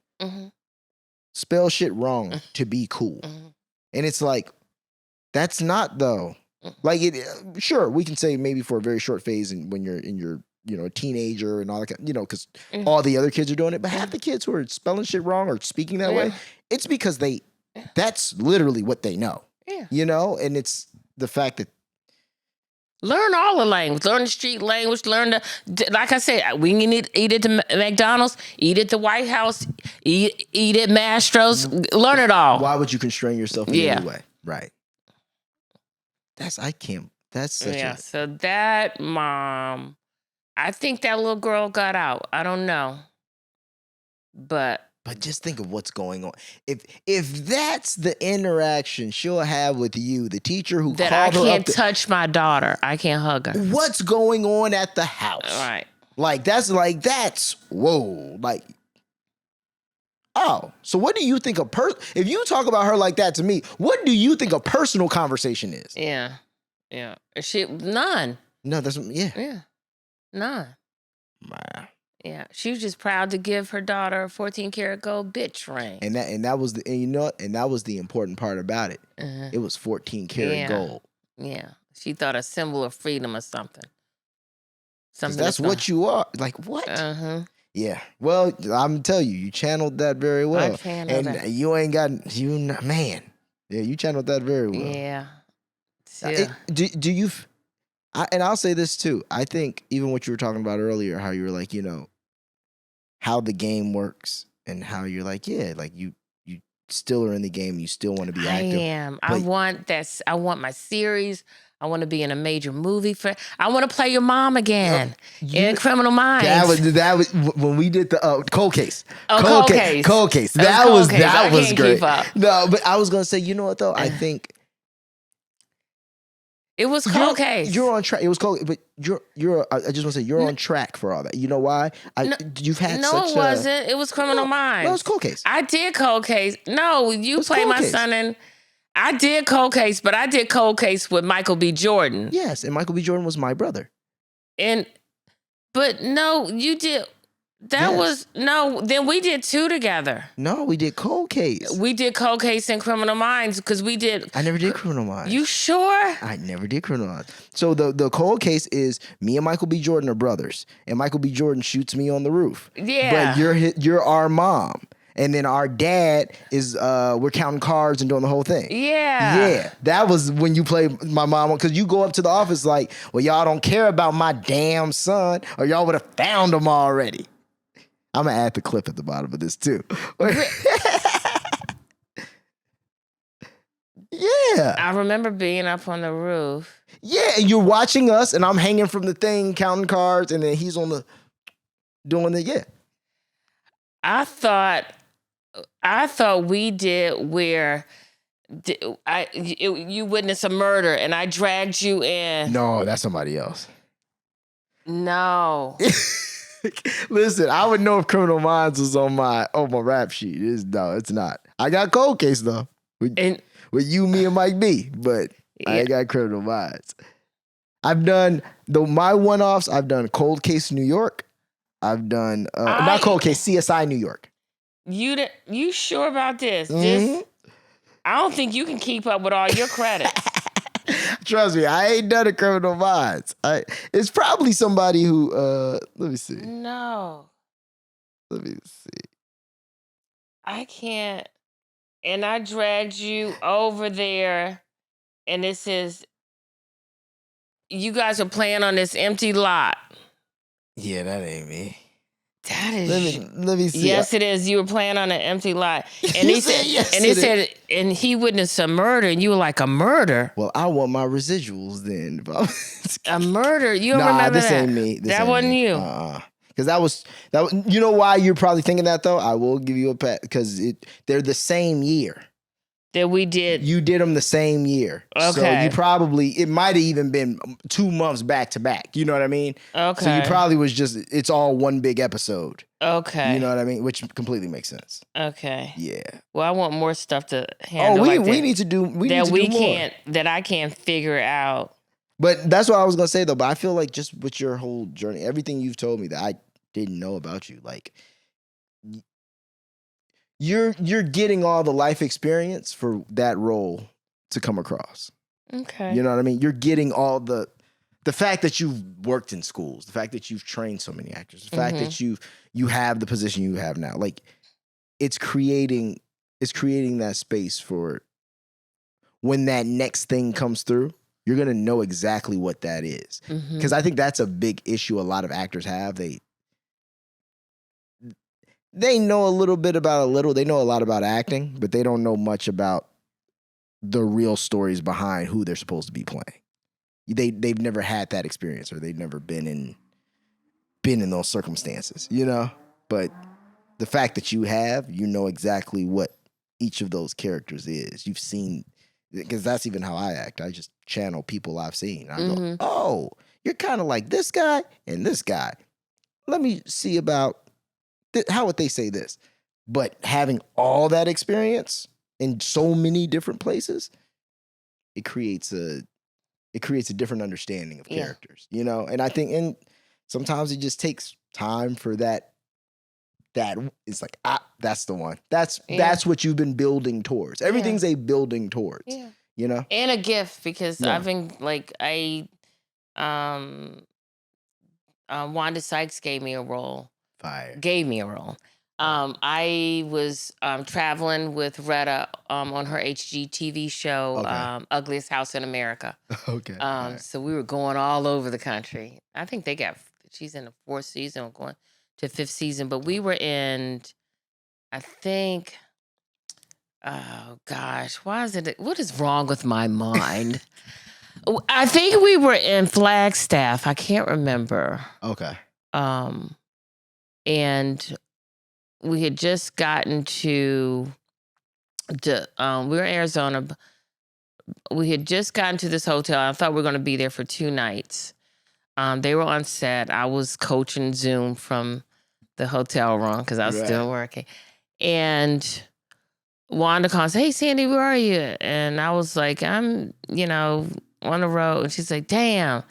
Spell shit wrong to be cool. And it's like, that's not though. Like sure, we can say maybe for a very short phase and when you're in your, a teenager and all that, because all the other kids are doing it. But half the kids who are spelling shit wrong or speaking that way, it's because that's literally what they know. Yeah. And it's the fact that learn all the language. Learn the street language. Learn like I said, we can eat at the McDonald's, eat at the White House, eat at Mastro's. Learn it all. Why would you constrain yourself in any way? Right. That's such a... So that mom, I think that little girl got out. I don't know. But just think of what's going on. If that's the interaction she'll have with you, the teacher who that called her I can't touch my daughter, I can't hug her. What's going on at the house? Right. That's whoa. Like, oh, so what do you think if you talk about her like that to me, what do you think a personal conversation is? Yeah. None. No, that's Yeah. None. Wow. Yeah, she was just proud to give her daughter a 14-karat gold bitch ring. And that was that was the important part about it. It was 14-karat gold. Yeah, she thought a symbol of freedom or something. That's what you are. Like what? Yeah. Well, I'm telling you, you channeled that very well. I channeled that. You ain't got man. Yeah, you channeled that very well. Yeah. Do you? And I'll say this too. I think even what you were talking about earlier, how you were like, how the game works and how you're like, you still are in the game. You still want to be active. I am. I want my series. I want to be in a major movie. I want to play your mom again in Criminal Minds. That was when we did the Cold Case. Cold Case. Cold Case. That was great. Keep up. No, but I was gonna say, you know what though? I think it was Cold Case. You're on track. It was cold, but you're. I just want to say you're on track for all that. You know why? You've had such. No, it wasn't. It was Criminal Minds. No, it was Cold Case. I did Cold Case. No, you played my son in. I did Cold Case, but I did Cold Case with Michael B. Jordan. Yes, and Michael B. Jordan was my brother. But no, you did. Then we did two together. No, we did Cold Case. We did Cold Case and Criminal Minds because we did. I never did Criminal Minds. You sure? I never did Criminal Minds. So the Cold Case is me and Michael B. Jordan are brothers, and Michael B. Jordan shoots me on the roof. Yeah. But you're our mom. And then our dad is, we're counting cards and doing the whole thing. Yeah. Yeah. That was when you played my mom. Because you go up to the office like, well, y'all don't care about my damn son, or y'all would have found him already. I'm going to add the clip at the bottom of this, too. Yeah. I remember being up on the roof. Yeah, and you're watching us, and I'm hanging from the thing, counting cards, and then he's doing the. I thought we did where you witnessed a murder and I dragged you in. No, that's somebody else. No. Listen, I would know if Criminal Minds was on my rap sheet. No, it's not. I got Cold Case though. With you, me, and Mike B. But I ain't got Criminal Minds. I've done my one-offs. I've done Cold Case New York. I've done not Cold Case, CSI New York. You sure about this? Mm-hmm. I don't think you can keep up with all your credits. Trust me, I ain't done a Criminal Minds. It's probably somebody who let me see. No. Let me see. I can't. And I dragged you over there, and it says you guys are playing on this empty lot. Yeah, that ain't me. That is. Let me see. Yes, it is. You were playing on an empty lot, and he said, yes, and he said, and he witnessed a murder, and you were like, a murder. Well, I want my residuals then. A murder. You don't remember this that? Ain't me. That wasn't you. Because that was. You know why you're probably thinking that though? I will give you a pat because they're the same year. That we did. You did them the same year. Okay. So you probably, it might have even been 2 months back to back. You know what I mean? Okay. So you probably was just, it's all one big episode. Okay. You know what I mean? Which completely makes sense. Okay. Yeah. Well, I want more stuff to handle. We need to do more. That I can't figure out. But that's what I was going to say though. But I feel like just with your whole journey, everything you've told me that I didn't know about you, like, you're getting all the life experience for that role to come across. Okay. You know what I mean? You're getting all the fact that you've worked in schools, the fact that you've trained so many actors, the fact that you have the position you have now. Like it's creating that space for when that next thing comes through, you're going to know exactly what that is. Because I think that's a big issue a lot of actors have. They know a little bit about a little. They know a lot about acting, but they don't know much about the real stories behind who they're supposed to be playing. They've never had that experience, or they've never been in those circumstances, you know? But the fact that you have, you know exactly what each of those characters is. You've seen, because that's even how I act. I just channel people I've seen. I go, oh, you're kind of like this guy and this guy. Let me see about how would they say this? But having all that experience in so many different places, it creates a different understanding of characters, you know? And I think, and sometimes it just takes time for that it's like, that's the one. That's what you've been building towards. Everything's a building towards, you know? And a gift, because I've been like, Wanda Sykes gave me a role. I was traveling with Retta on her HGTV show, Ugliest House in America. Okay. So we were going all over the country. I think she's in the 4th season or going to 5th season, but we were in, I think, oh gosh, what is wrong with my mind? I think we were in Flagstaff. I can't remember. Okay. And we had just gotten to we were in Arizona. We had just gotten to this hotel. I thought we were going to be there for 2 nights. They were on set. I was coaching Zoom from the hotel room because I was still working. And Wanda calls, hey, Sandy, where are you? And I was like, I'm, on the road. And she's like, damn.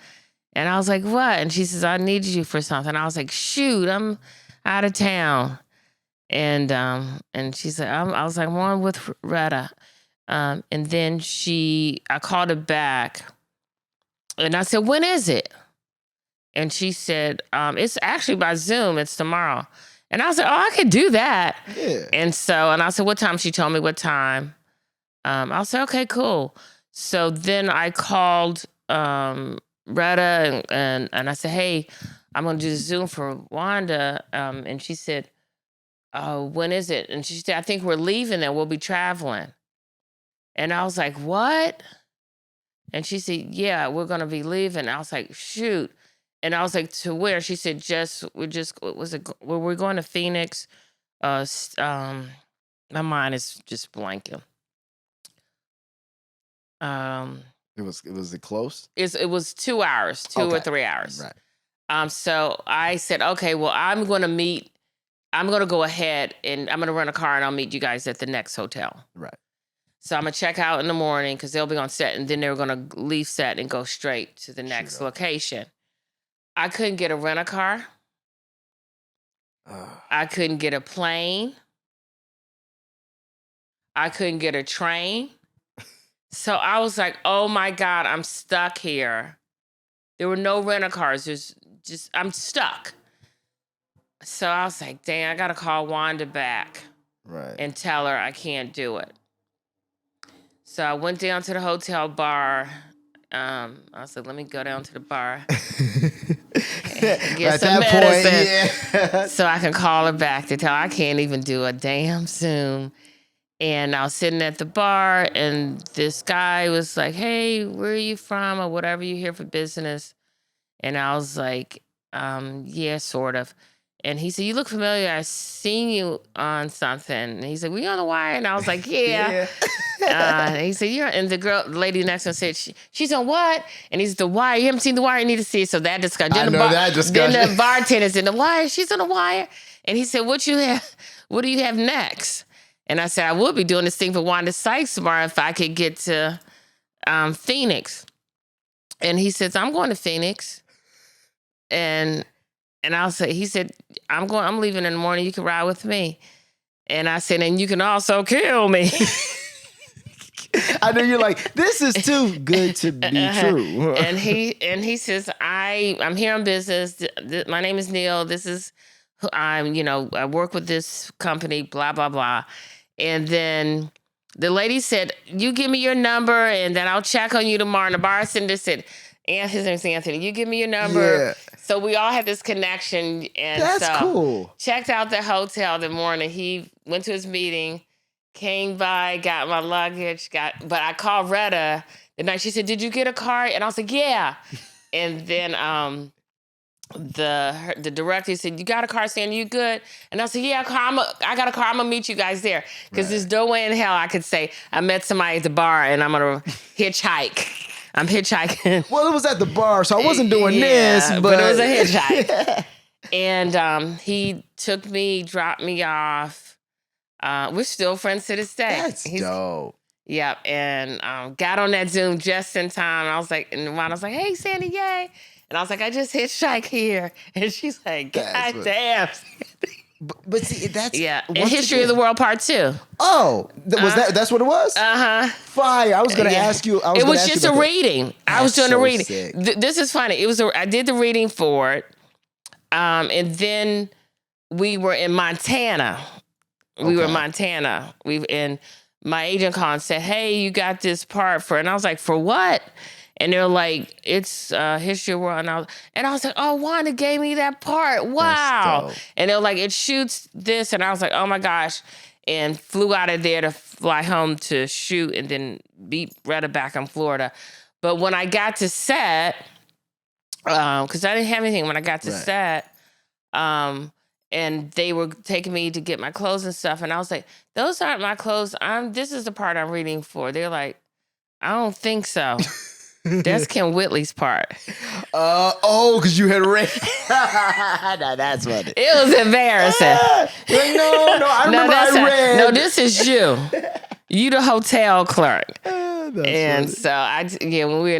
And I was like, what? And she says, I need you for something. I was like, shoot, I'm out of town. And she said, I was like, I'm on with Retta. And then I called her back and I said, when is it? And she said, it's actually by Zoom. It's tomorrow. And I was like, oh, I could do that. Yeah. And I said, what time? She told me what time. I was like, okay, cool. So then I called Retta and I said, hey, I'm going to do the Zoom for Wanda. And she said, when is it? And she said, I think we're leaving and we'll be traveling. And I was like, what? And she said, yeah, we're going to be leaving. I was like, shoot. And I was like, to where? She said, we're going to Phoenix. My mind is just blanking. Was it close? It was 2 hours, 2 or 3 hours. Right. So I said, okay, well, I'm going to go ahead and I'm going to rent a car and I'll meet you guys at the next hotel. Right. So I'm going to check out in the morning because they'll be on set and then they're going to leave set and go straight to the next location. I couldn't get a rent-a-car. I couldn't get a plane. I couldn't get a train. So I was like, oh my God, I'm stuck here. There were no rent-a-cars. I'm stuck. So I was like, dang, I got to call Wanda back. Right. And tell her I can't do it. So I went down to the hotel bar. I was like, let me go down to the bar. get some medicine so I can call her back to tell her I can't even do a damn Zoom. And I was sitting at the bar, and this guy was like, "Hey, where are you from?" or whatever, "you here for business?" And I was like, "Yeah, sort of." And he said, "You look familiar. I seen you on something." And he said, "We on the wire?" And I was like, "Yeah." And he said, "You're," and the lady next to him said, "She's on what?" And he said, "The Wire. You haven't seen The Wire? You need to see it." So that discussion. I know that discussion. Then the bartender said, "The Wire. She's on The Wire." And he said, "What do you have next?" And I said, "I would be doing this thing for Wanda Sykes tomorrow if I could get to Phoenix." And he says, "I'm going to Phoenix." And he said, I'm leaving in the morning. You can ride with me. And I said, "And you can also kill me." I know you're like, this is too good to be true. And he says, I'm here on business. My name is Neil. This is I work with this company, blah, blah, blah. And then the lady said, "You give me your number and then I'll check on you tomorrow." And the bartender said, and his name's Anthony, "You give me your number." Yeah. So we all had this connection. And that's cool. Checked out the hotel the morning. He went to his meeting, came by, got my luggage, but I called Retta the night. She said, "Did you get a car?" And I was like, "Yeah." And then the director said, "You got a car, Sandy? You good?" And I said, "Yeah, I got a car. I'm gonna meet you guys there." Because there's no way in hell I could say I met somebody at the bar and I'm gonna hitchhike. I'm hitchhiking. Well, it was at the bar, so I wasn't doing this, but it was a hitchhike. And he took me, dropped me off. We're still friends to this day. That's dope. Yep. And got on that Zoom just in time. I was like, and Wanda was like, "Hey, Sandy, yay." And I was like, "I just hitchhiked here." And she's like, "God damn." But see, that's and History of the World Part 2. Oh, that's what it was? Fire. I was going to ask you. It was just a reading. I was doing a reading. This is funny. I did the reading for it. And then we were in Montana. And my agent called and said, "Hey, you got this part for," and I was like, "For what?" And they're like, "It's History of the World." And I was like, "Oh, Wanda gave me that part. Wow." And they're like, "It shoots this." And I was like, "Oh my gosh." And flew out of there to fly home to shoot and then beat Retta back in Florida. But when I got to set, because I didn't have anything when I got to set, and they were taking me to get my clothes and stuff. And I was like, "Those aren't my clothes. This is the part I'm reading for." They're like, "I don't think so." That's Kim Whitley's part. Because you had read. No, that's funny. It was embarrassing. I remember I read. No, this is you. You the hotel clerk. And so when we were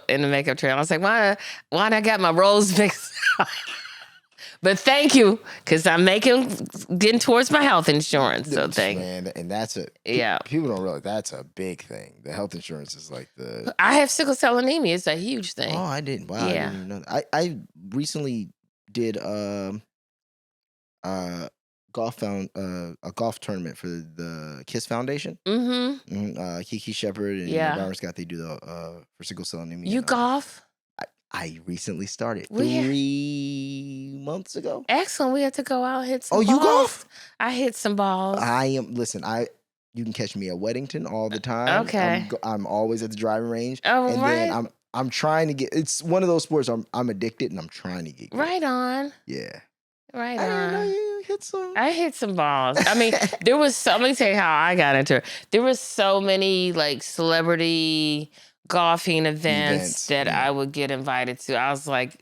in the makeup trailer, I was like, why I got my roles mixed up? But thank you, because I'm getting towards my health insurance. So thank you. Man, and that's people don't realize that's a big thing. The health insurance is like I have sickle cell anemia. It's a huge thing. Oh, I didn't. Wow, I didn't even know that. I recently did a golf tournament for the KISS Foundation. Mm-hmm. Kiki Shepard and Byron Scott, they do the for sickle cell anemia. You golf? I recently started 3 months ago. Excellent. We had to go out and hit some balls. Oh, you golf? I hit some balls. You can catch me at Weddington all the time. Okay. I'm always at the driving range. Oh, and right. then I'm trying to get, it's one of those sports I'm addicted and I'm trying to get good. Right on. Yeah. Right I on. didn't know you hit some. I hit some balls. I mean, let me tell you how I got into it. There was so many like celebrity golfing events that I would get invited to. I was like,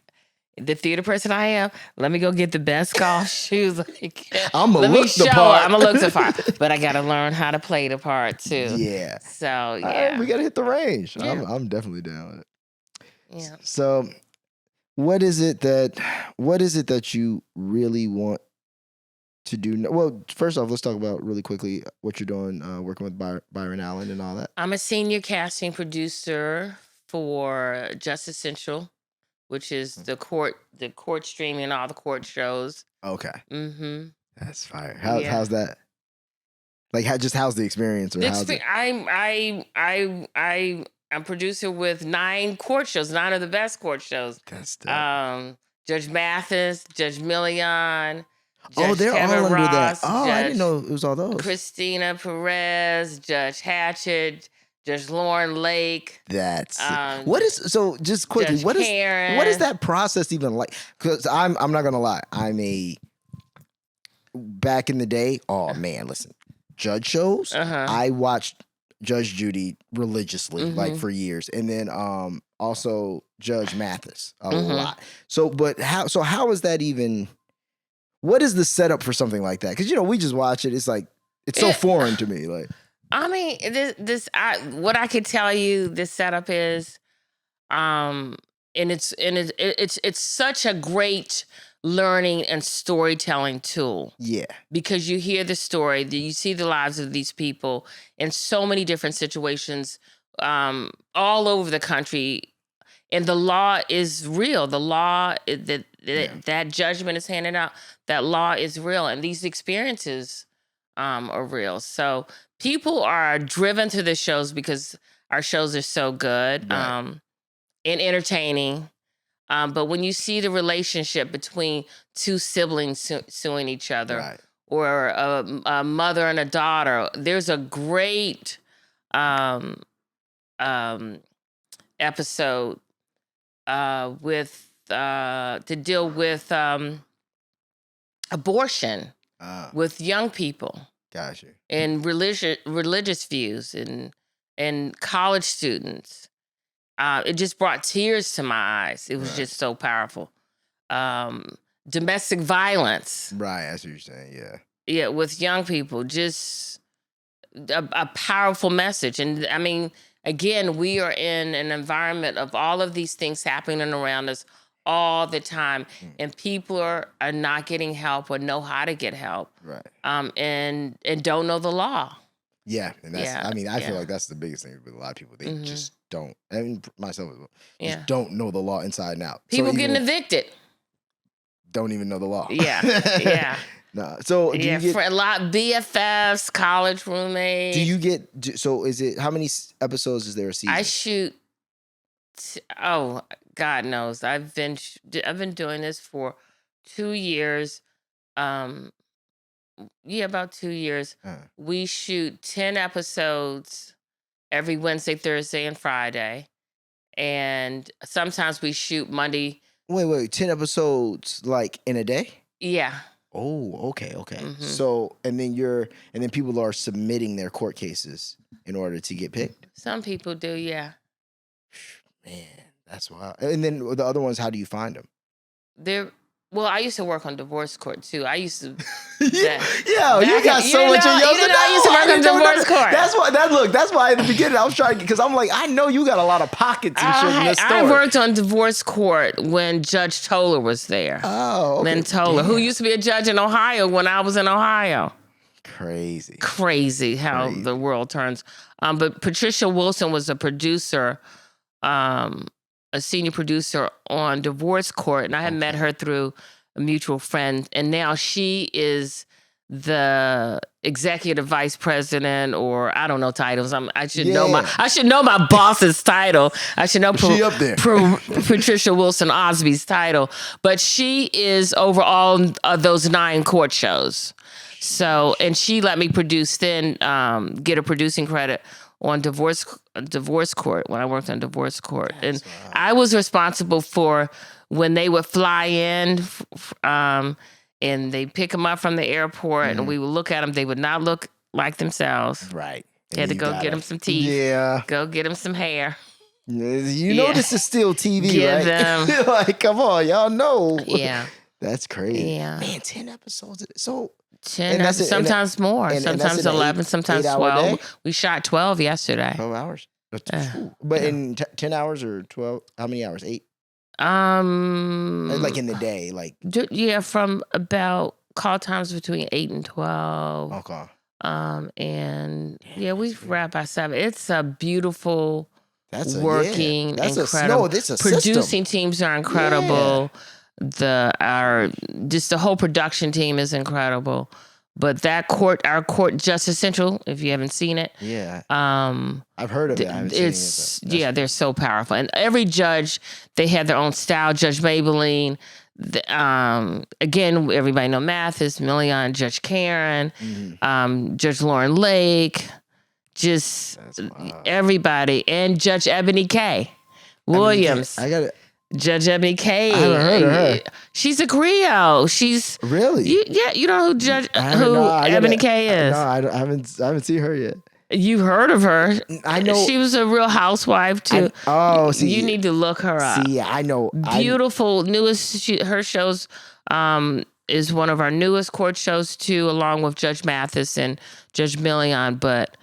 the theater person I am, let me go get the best golf shoes. I'm going to look the part. I'm going to look the part. But I got to learn how to play the part too. Yeah. So, yeah. We got to hit the range. Yeah. I'm definitely down with it. Yeah. So, what is it that you really want to do? Well, first off, let's talk about really quickly what you're doing, working with Byron Allen and all that. I'm a senior casting producer for Just Essential, which is the court streaming, all the court shows. Okay. Mm-hmm. That's fire. How's that? Like, how's the experience? I'm producer with 9 court shows, 9 of the best court shows. That's dope. Judge Mathis, Judge Millian, Judge they're Kevin all under Ross, that. Oh, Judge I didn't know it was all those. Christina Perez, Judge Hatchett, Judge Lauren Lake. That's what is so. Just quickly, Judge what Karen. is that process even like? Because I'm not gonna lie, back in the day. Oh man, listen, judge shows. I watched Judge Judy religiously, like for years, and then also Judge Mathis a lot. So, but how is that even? What is the setup for something like that? Because we just watch it. It's like it's so foreign to me. Like, I mean, what I could tell you, this setup is, and it's such a great learning and storytelling tool. Yeah, because you hear the story, you see the lives of these people in so many different situations, all over the country. And the law is real. The law that judgment is handed out, that law is real. And these experiences are real. So people are driven to the shows because our shows are so good and entertaining. But when you see the relationship between two siblings suing each other, or a mother and a daughter, there's a great episode to deal with abortion with young people. Gotcha. And religious views and college students. It just brought tears to my eyes. It was just so powerful. Domestic violence. Right, that's what you're saying, yeah. Yeah, with young people, just a powerful message. And I mean, again, we are in an environment of all of these things happening around us all the time. And people are not getting help or know how to get help. Right. And don't know the law. Yeah, and that's, I mean, I feel like that's the biggest thing with a lot of people. They just don't, I mean, myself as well, just don't know the law inside and out. People getting evicted. Don't even know the law. Yeah, yeah. No, so do you get, for a lot BFFs, college roommates. Do you get? So is it how many episodes is there a season? I shoot. God knows. I've been doing this for 2 years. About 2 years. We shoot 10 episodes every Wednesday, Thursday, and Friday, and sometimes we shoot Monday. Wait, 10 episodes like in a day? Yeah. Oh, okay. So, and then people are submitting their court cases in order to get picked? Some people do, yeah. Man, that's wild. And then the other ones, how do you find them? Well, I used to work on divorce court too. I used to. You got so much of your. I used to work on divorce court. That's why in the beginning I was trying, because I'm like, I know you got a lot of pockets and shit in this story. I worked on divorce court when Judge Toller was there. Oh, okay. Lynn Toller, who used to be a judge in Ohio when I was in Ohio. Crazy how the world turns. But Patricia Wilson was a producer, a senior producer on divorce court, and I had met her through a mutual friend, and now she is the executive vice president, or I don't know titles. I should know my boss's title. I should know she up there. Patricia Wilson Osby's title, but she is over all of those 9 court shows. So, and she let me produce then, get a producing credit on divorce court when I worked on divorce court. And I was responsible for when they would fly in and they pick them up from the airport and we would look at them. They would not look like themselves. Right. You had to go get them some teeth. Yeah. Go get them some hair. You know this is still TV, Give right? them. Like, come on, y'all know. Yeah. That's crazy. Yeah. Man, 10 episodes. So 10, sometimes more, sometimes 11, sometimes 12. We shot 12 yesterday. 12 hours. But in 10 hours or 12, how many hours? 8? Like in the day, like. From about call times between 8 and 12. Okay. And we wrap by 7. It's a beautiful working, incredible. Producing system. Teams are incredible. Yeah. The whole production team is incredible. But our court Justice Central, if you haven't seen it, I've heard of it. I haven't seen it. They're so powerful. And every judge, they have their own style. Judge Maybelline, Again, everybody know Mathis, Million, Judge Karen, Judge Lauren Lake, just everybody, and Judge Ebony K. Williams. I got it. Judge Ebony K. I haven't heard of her. She's a Creole. She's really. You know who Ebony K is? No, I haven't seen her yet. You've heard of her. I know. She was a Real Housewife too. You need to look her up. See, I know. Beautiful, newest. Her shows is one of our newest court shows too, along with Judge Mathis and Judge Million. But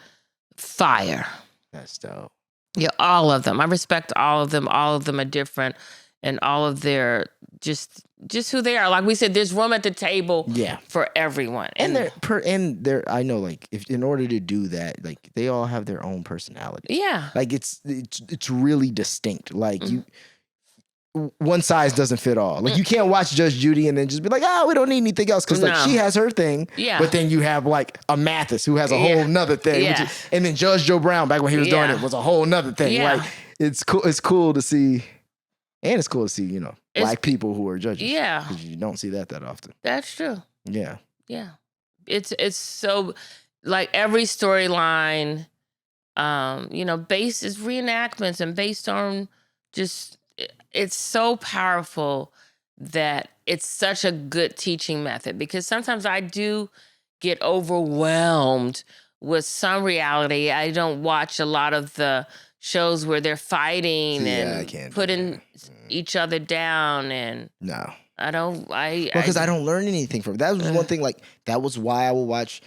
fire. That's dope. Yeah, all of them. I respect all of them. All of them are different, and all of their just who they are. Like we said, there's room at the table for everyone. And they're I know, like, if in order to do that, like, they all have their own personality. Yeah. Like, it's really distinct. Like, one size doesn't fit all. Like, you can't watch Judge Judy and then just be like, we don't need anything else. Because, like, she has her thing. Yeah. But then you have, like, a Mathis who has a whole nother thing. Yeah. And then Judge Joe Brown, back when he was doing it, was a whole nother thing. Yeah. Like, it's cool to see. And it's cool to see, black people who are judges. Yeah. Because you don't see that often. That's true. Yeah. Yeah. It's so, like, every storyline, based is reenactments and based on just, it's so powerful that it's such a good teaching method, because sometimes I do get overwhelmed with some reality. I don't watch a lot of the shows where they're fighting and putting each other down, and no, I don't. Because I don't learn anything from it. That was one thing. Like, that was why I will watch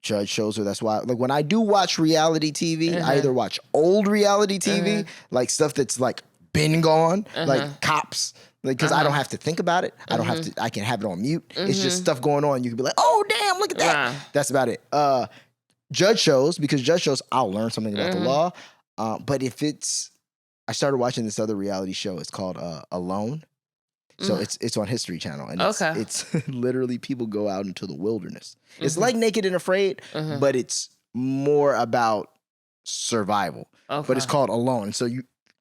judge shows, or that's why, like, when I do watch reality TV, I either watch old reality TV, like stuff that's like been gone, like Cops. Like, because I don't have to think about it. I don't have to. I can have it on mute. It's just stuff going on. You can be like, oh damn, look at that. That's about it. Judge shows, because judge shows, I'll learn something about the law. But if I started watching this other reality show. It's called Alone. So it's on History Channel, and it's literally people go out into the wilderness. It's like Naked and Afraid, but it's more about survival. But it's called Alone. So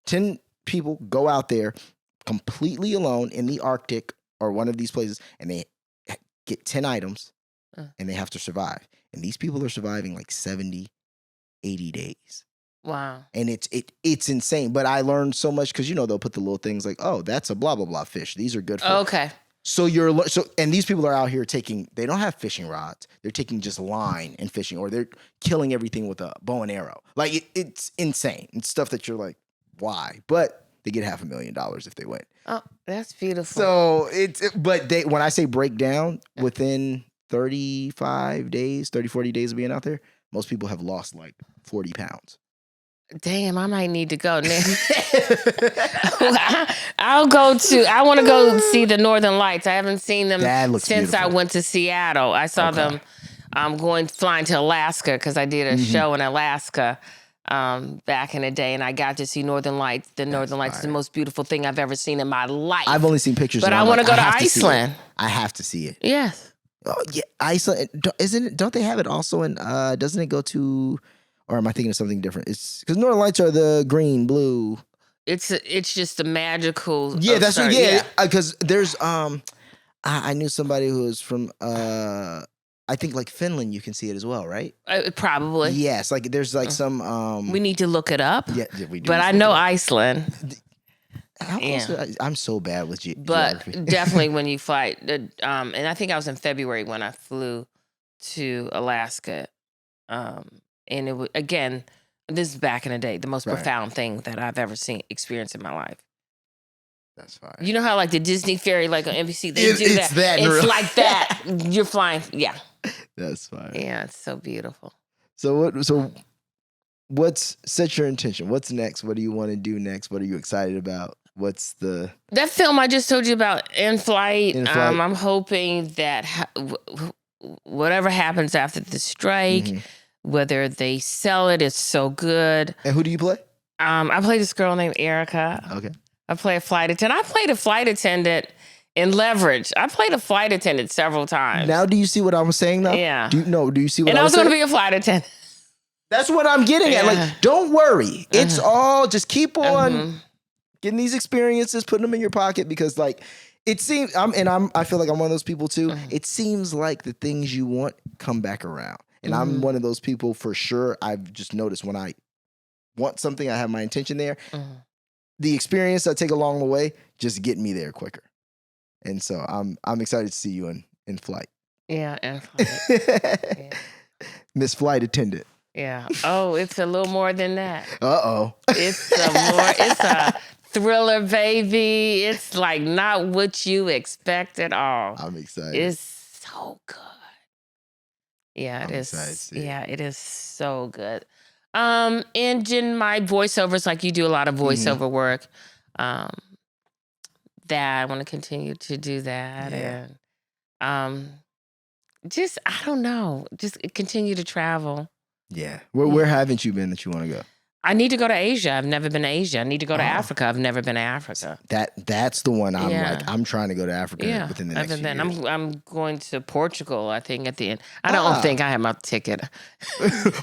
10 people go out there completely alone in the Arctic or one of these places, and they get 10 items, and they have to survive. And these people are surviving like 70, 80 days. Wow. And it's insane. But I learned so much because, they'll put the little things like, oh, that's a blah, blah, blah fish. These are good for okay. So and these people are out here they don't have fishing rods. They're taking just line and fishing, or they're killing everything with a bow and arrow. Like, it's insane. It's stuff that you're like, why? But they get $500,000 if they win. Oh, that's beautiful. So but when I say break down, within 30, 40 days of being out there, most people have lost like 40 pounds. Damn, I might need to go now. I want to go see the Northern Lights. I haven't seen them since beautiful. I went to Seattle. I saw them flying to Alaska because I did a show in Alaska back in the day, and I got to see Northern Lights. The Northern Lights is the most beautiful thing I've ever seen in my life. I've only seen pictures, but I want to go to Iceland. I have to see it. Yes. Oh yeah, Iceland. Isn't it? Don't they have it also in? Doesn't it go to? Or am I thinking of something different? It's because Northern Lights are the green, blue. It's just a magical. Yeah, that's right. Yeah, because there's I knew somebody who was from I think like Finland. You can see it as well, right? Probably. Yes, like there's like some. We need to look it up. Yeah, we do. But I know Iceland. I'm so bad with geography. But definitely when you fly, and I think I was in February when I flew to Alaska. And it was, again, this is back in the day, the most profound thing that I've ever experienced in my life. That's fine. You know how like the Disney ferry, like on NBC, they do that. It's like that. You're flying. Yeah. That's fine. Yeah, it's so beautiful. So what's set your intention? What's next? What do you want to do next? What are you excited about? What's that film I just told you about, In Flight? I'm hoping that whatever happens after the strike. Whether they sell it's so good. And who do you play? I play this girl named Erica. Okay. I play a flight attendant. I played a flight attendant in Leverage. I played a flight attendant several times. Now, do you see what I was saying now? Yeah. Do you see what I was saying? And I was going to be a flight attendant. That's what I'm getting at. Like, don't worry. It's all, just keep on getting these experiences, putting them in your pocket, because like, It seems I feel like I'm one of those people too. It seems like the things you want come back around. And I'm one of those people for sure. I've just noticed when I want something, I have my intention there. The experience I take along the way just get me there quicker. And so I'm excited to see you in flight. Yeah, in flight. Miss Flight Attendant. Yeah. Oh, it's a little more than that. Uh-oh. It's a thriller, baby. It's like not what you expect at all. I'm excited. It's so good. Yeah, it is. Yeah, it is so good. And in my voiceovers, like you do a lot of voiceover work, that I want to continue to do that. Yeah. And just, I don't know, just continue to travel. Yeah. Where haven't you been that you want to go? I need to go to Asia. I've never been to Asia. I need to go to Africa. I've never been to Africa. That's the one I'm trying to go to Africa within the next few years. I'm going to Portugal, I think, at the end. I don't think I have my ticket.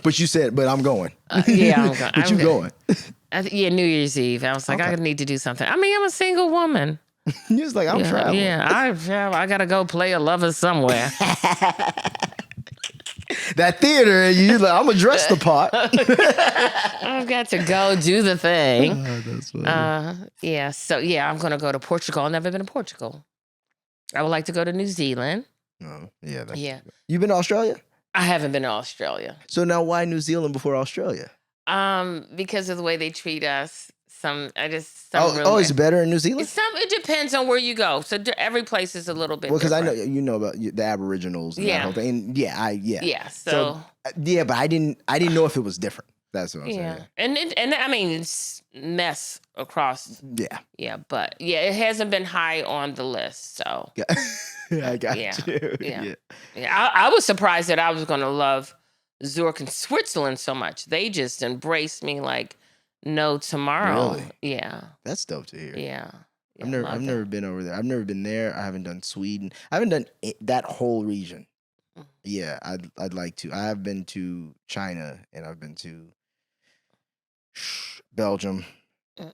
But you said, but I'm going. Yeah, I'm going. But you going. New Year's Eve. I was like, I need to do something. I mean, I'm a single woman. You was like, I'm traveling. Yeah, I got to go play a lover somewhere. That theater, you like, I'm going to dress the part. I've got to go do the thing. Oh, that's funny. So I'm going to go to Portugal. I've never been to Portugal. I would like to go to New Zealand. Oh, yeah. You been to Australia? I haven't been to Australia. So now why New Zealand before Australia? Because of the way they treat us. It's better in New Zealand? It depends on where you go. So every place is a little bit because different. I know you know about the Aboriginals and that whole thing. And Yeah. But I didn't know if it was different. That's what I'm saying. And I mean it's mess across. Yeah. Yeah, but it hasn't been high on the list. So I got you. Yeah. I was surprised that I was gonna love Zurich and Switzerland so much. They just embraced me like no tomorrow. Really? Yeah. That's dope to hear. Yeah. I've never been over there. I've never been there. I haven't done Sweden. I haven't done that whole region. Yeah, I'd like to. I have been to China and I've been to Belgium.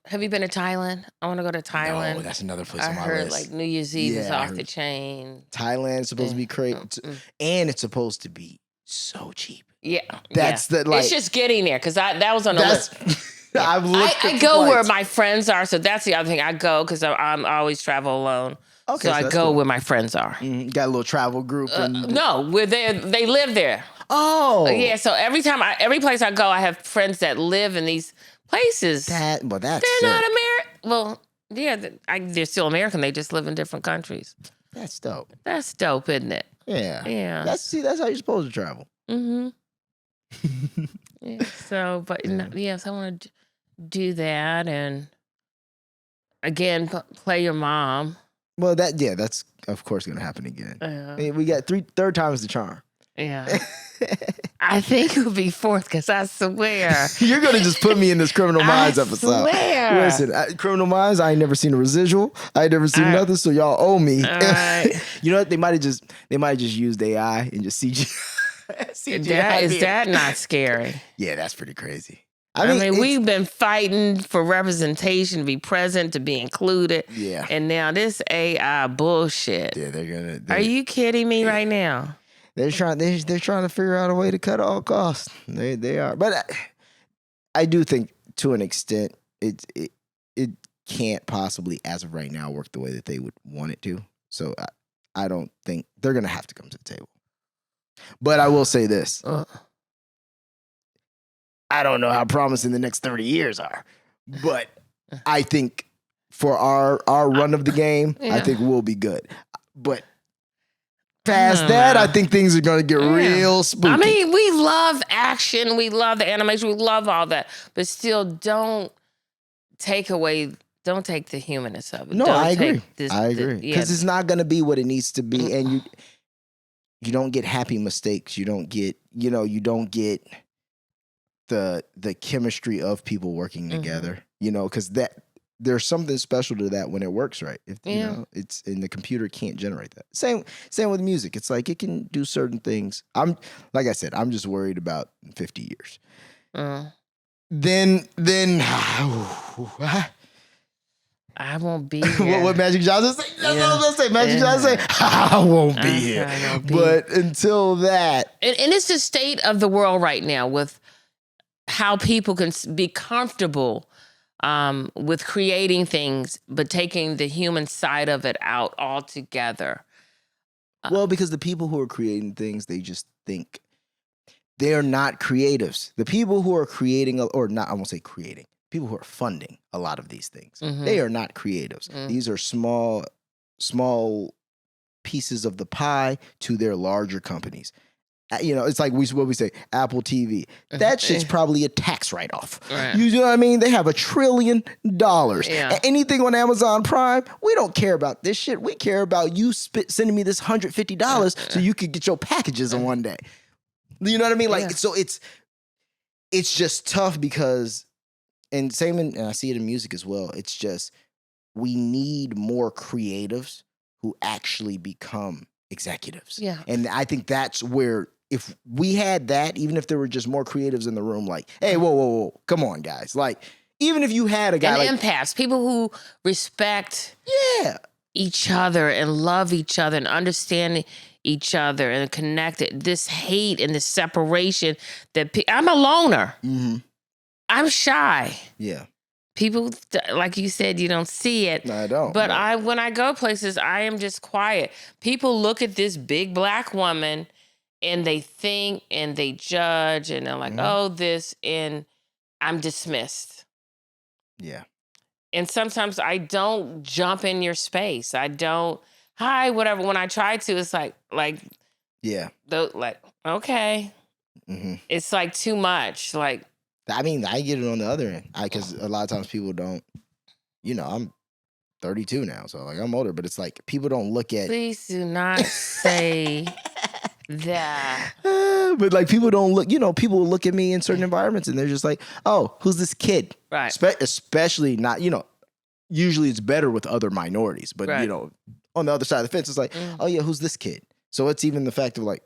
Have you been to Thailand? I want to go to Thailand. No, that's another place on my heard list. like New Year's Eve is off the chain. Thailand's supposed to be crazy, and it's supposed to be so cheap. Yeah, that's It's just getting there because that was on the list. I go where my friends are, so that's the other thing. I go because I always travel alone. Okay, so I go where my friends are. Got a little travel group. No, where they live there. Oh, yeah. So every place I go, I have friends that live in these places. They're not American. Well, yeah, they're still American. They just live in different countries. That's dope. That's dope, isn't it? Yeah. Yeah. That's how you're supposed to travel. Mm-hmm. Yeah. So, but yes, I want to do that, and again, play your mom. Well, that's of course going to happen again. I mean, we got third time is the charm. Yeah. I think it would be fourth because I swear. You're going to just put me in this Criminal Minds episode. I swear. Listen, Criminal Minds, I ain't never seen a residual. I ain't never seen nothing, so y'all owe me. Right. You know what? They might have just used AI and just CGI. Is that not scary? Yeah, that's pretty crazy. I mean, we've been fighting for representation, to be present, to be included. Yeah. And now this AI bullshit. Yeah, Are you kidding me right now? They're trying to figure out a way to cut all costs. They are. But I do think to an extent it can't possibly, as of right now, work the way that they would want it to. So I don't think they're going to have to come to the table. But I will say this. I don't know how promising the next 30 years are. But I think for our run of the game, I think we'll be good. But past that, I think things are going to get real spooky. I mean, we love action. We love the animation. We love all that. But still, don't take the humanness of it. No, I agree. I agree. Because it's not going to be what it needs to be. And you don't get happy mistakes. You don't get, the chemistry of people working together, because there's something special to that when it works right. It's and the computer can't generate that. Same with music. It's like it can do certain things. Like I said, I'm just worried about 50 years. Then I won't be here. what Magic Johnson say? That's what I was gonna say. Magic Johnson say, I won't be here. But until that. And it's the state of the world right now with how people can be comfortable with creating things, but taking the human side of it out altogether. Well, because the people who are creating things, they just think they're not creatives. The people who are creating, or not, I won't say creating, people who are funding a lot of these things, they are not creatives. These are small pieces of the pie to their larger companies. You know, it's like what we say, Apple TV. That shit's probably a tax write-off. Right. You know what I mean? They have $1 trillion. Yeah. Anything on Amazon Prime, we don't care about this shit. We care about you sending me this $150 so you could get your packages in one day. You know what I mean? Like, so it's just tough because, and I see it in music as well. It's just, we need more creatives who actually become executives. Yeah. And I think that's where, if we had that, even if there were just more creatives in the room, like, hey, whoa, come on, guys. Like, even if you had a guy and empaths, people who respect each other and love each other and understand each other and connected, this hate and this separation that I'm a loner. Mm-hmm. I'm shy. Yeah. People, like you said, you don't see it. No, I don't. But when I go places, I am just quiet. People look at this big black woman and they think and they judge and they're like, oh, this, and I'm dismissed. Yeah. And sometimes I don't jump in your space. I don't, hi, whatever. When I try to, it's like, yeah. Okay. Mm-hmm. It's like too much. Like, I mean, I get it on the other end. Because a lot of times people don't, you know, I'm 32 now, so like I'm older, but it's like people don't look at. Please do not say that. But like people don't look, you know, people will look at me in certain environments and they're just like, oh, who's this kid? Right. Especially not, you know, usually it's better with other minorities, but you know, on the other side of the fence, it's like, oh yeah, who's this kid? So it's even the fact of like,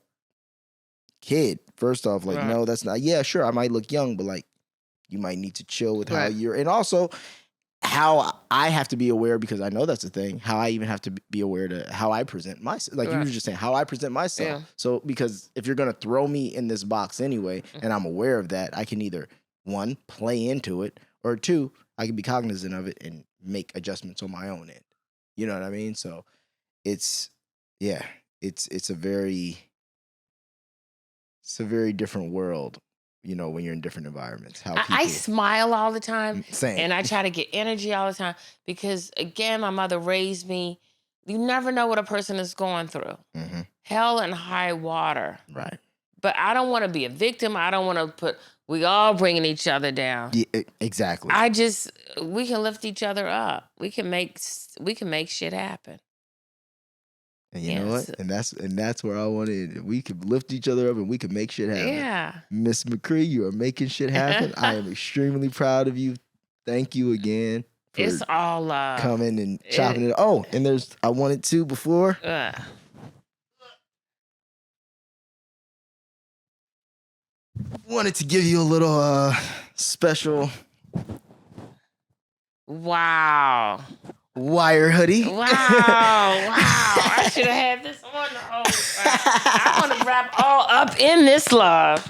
kid, first off, like, no, that's not, yeah, sure, I might look young, but like, you might need to chill with how you're, and also how I have to be aware, because I know that's a thing, how I even have to be aware to how I present myself. Like you were just saying, how I present myself. Yeah. So, because if you're going to throw me in this box anyway, and I'm aware of that, I can either, one, play into it, or two, I can be cognizant of it and make adjustments on my own end. You know what I mean? So it's a very different world, you know, when you're in different environments. I smile all the time. Same. And I try to get energy all the time because, again, my mother raised me. You never know what a person is going through. Mm-hmm. Hell and high water. Right. But I don't want to be a victim. I don't want to we all bringing each other down. Yeah, exactly. We can lift each other up. We can make shit happen. And you know what? And that's where I wanted. We could lift each other up and we could make shit happen. Yeah. Miss McCree, you are making shit happen. I am extremely proud of you. Thank you again for it's all love. Coming and chopping it. Oh, and I wanted to before. Wanted to give you a little special. Wow. Wire hoodie. Wow. I should have had this on the whole time. I want to wrap all up in this love.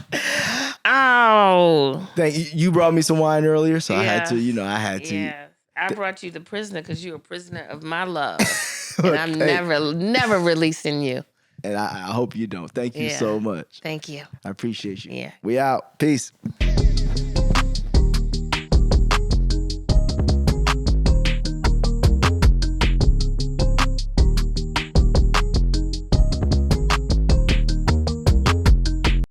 Oh. Thank you. You brought me some wine earlier, so I had to, Yeah. I brought you the prisoner because you're a prisoner of my love. And I'm never releasing you. And I hope you don't. Thank you so much. Thank you. I appreciate you. Yeah. We out. Peace.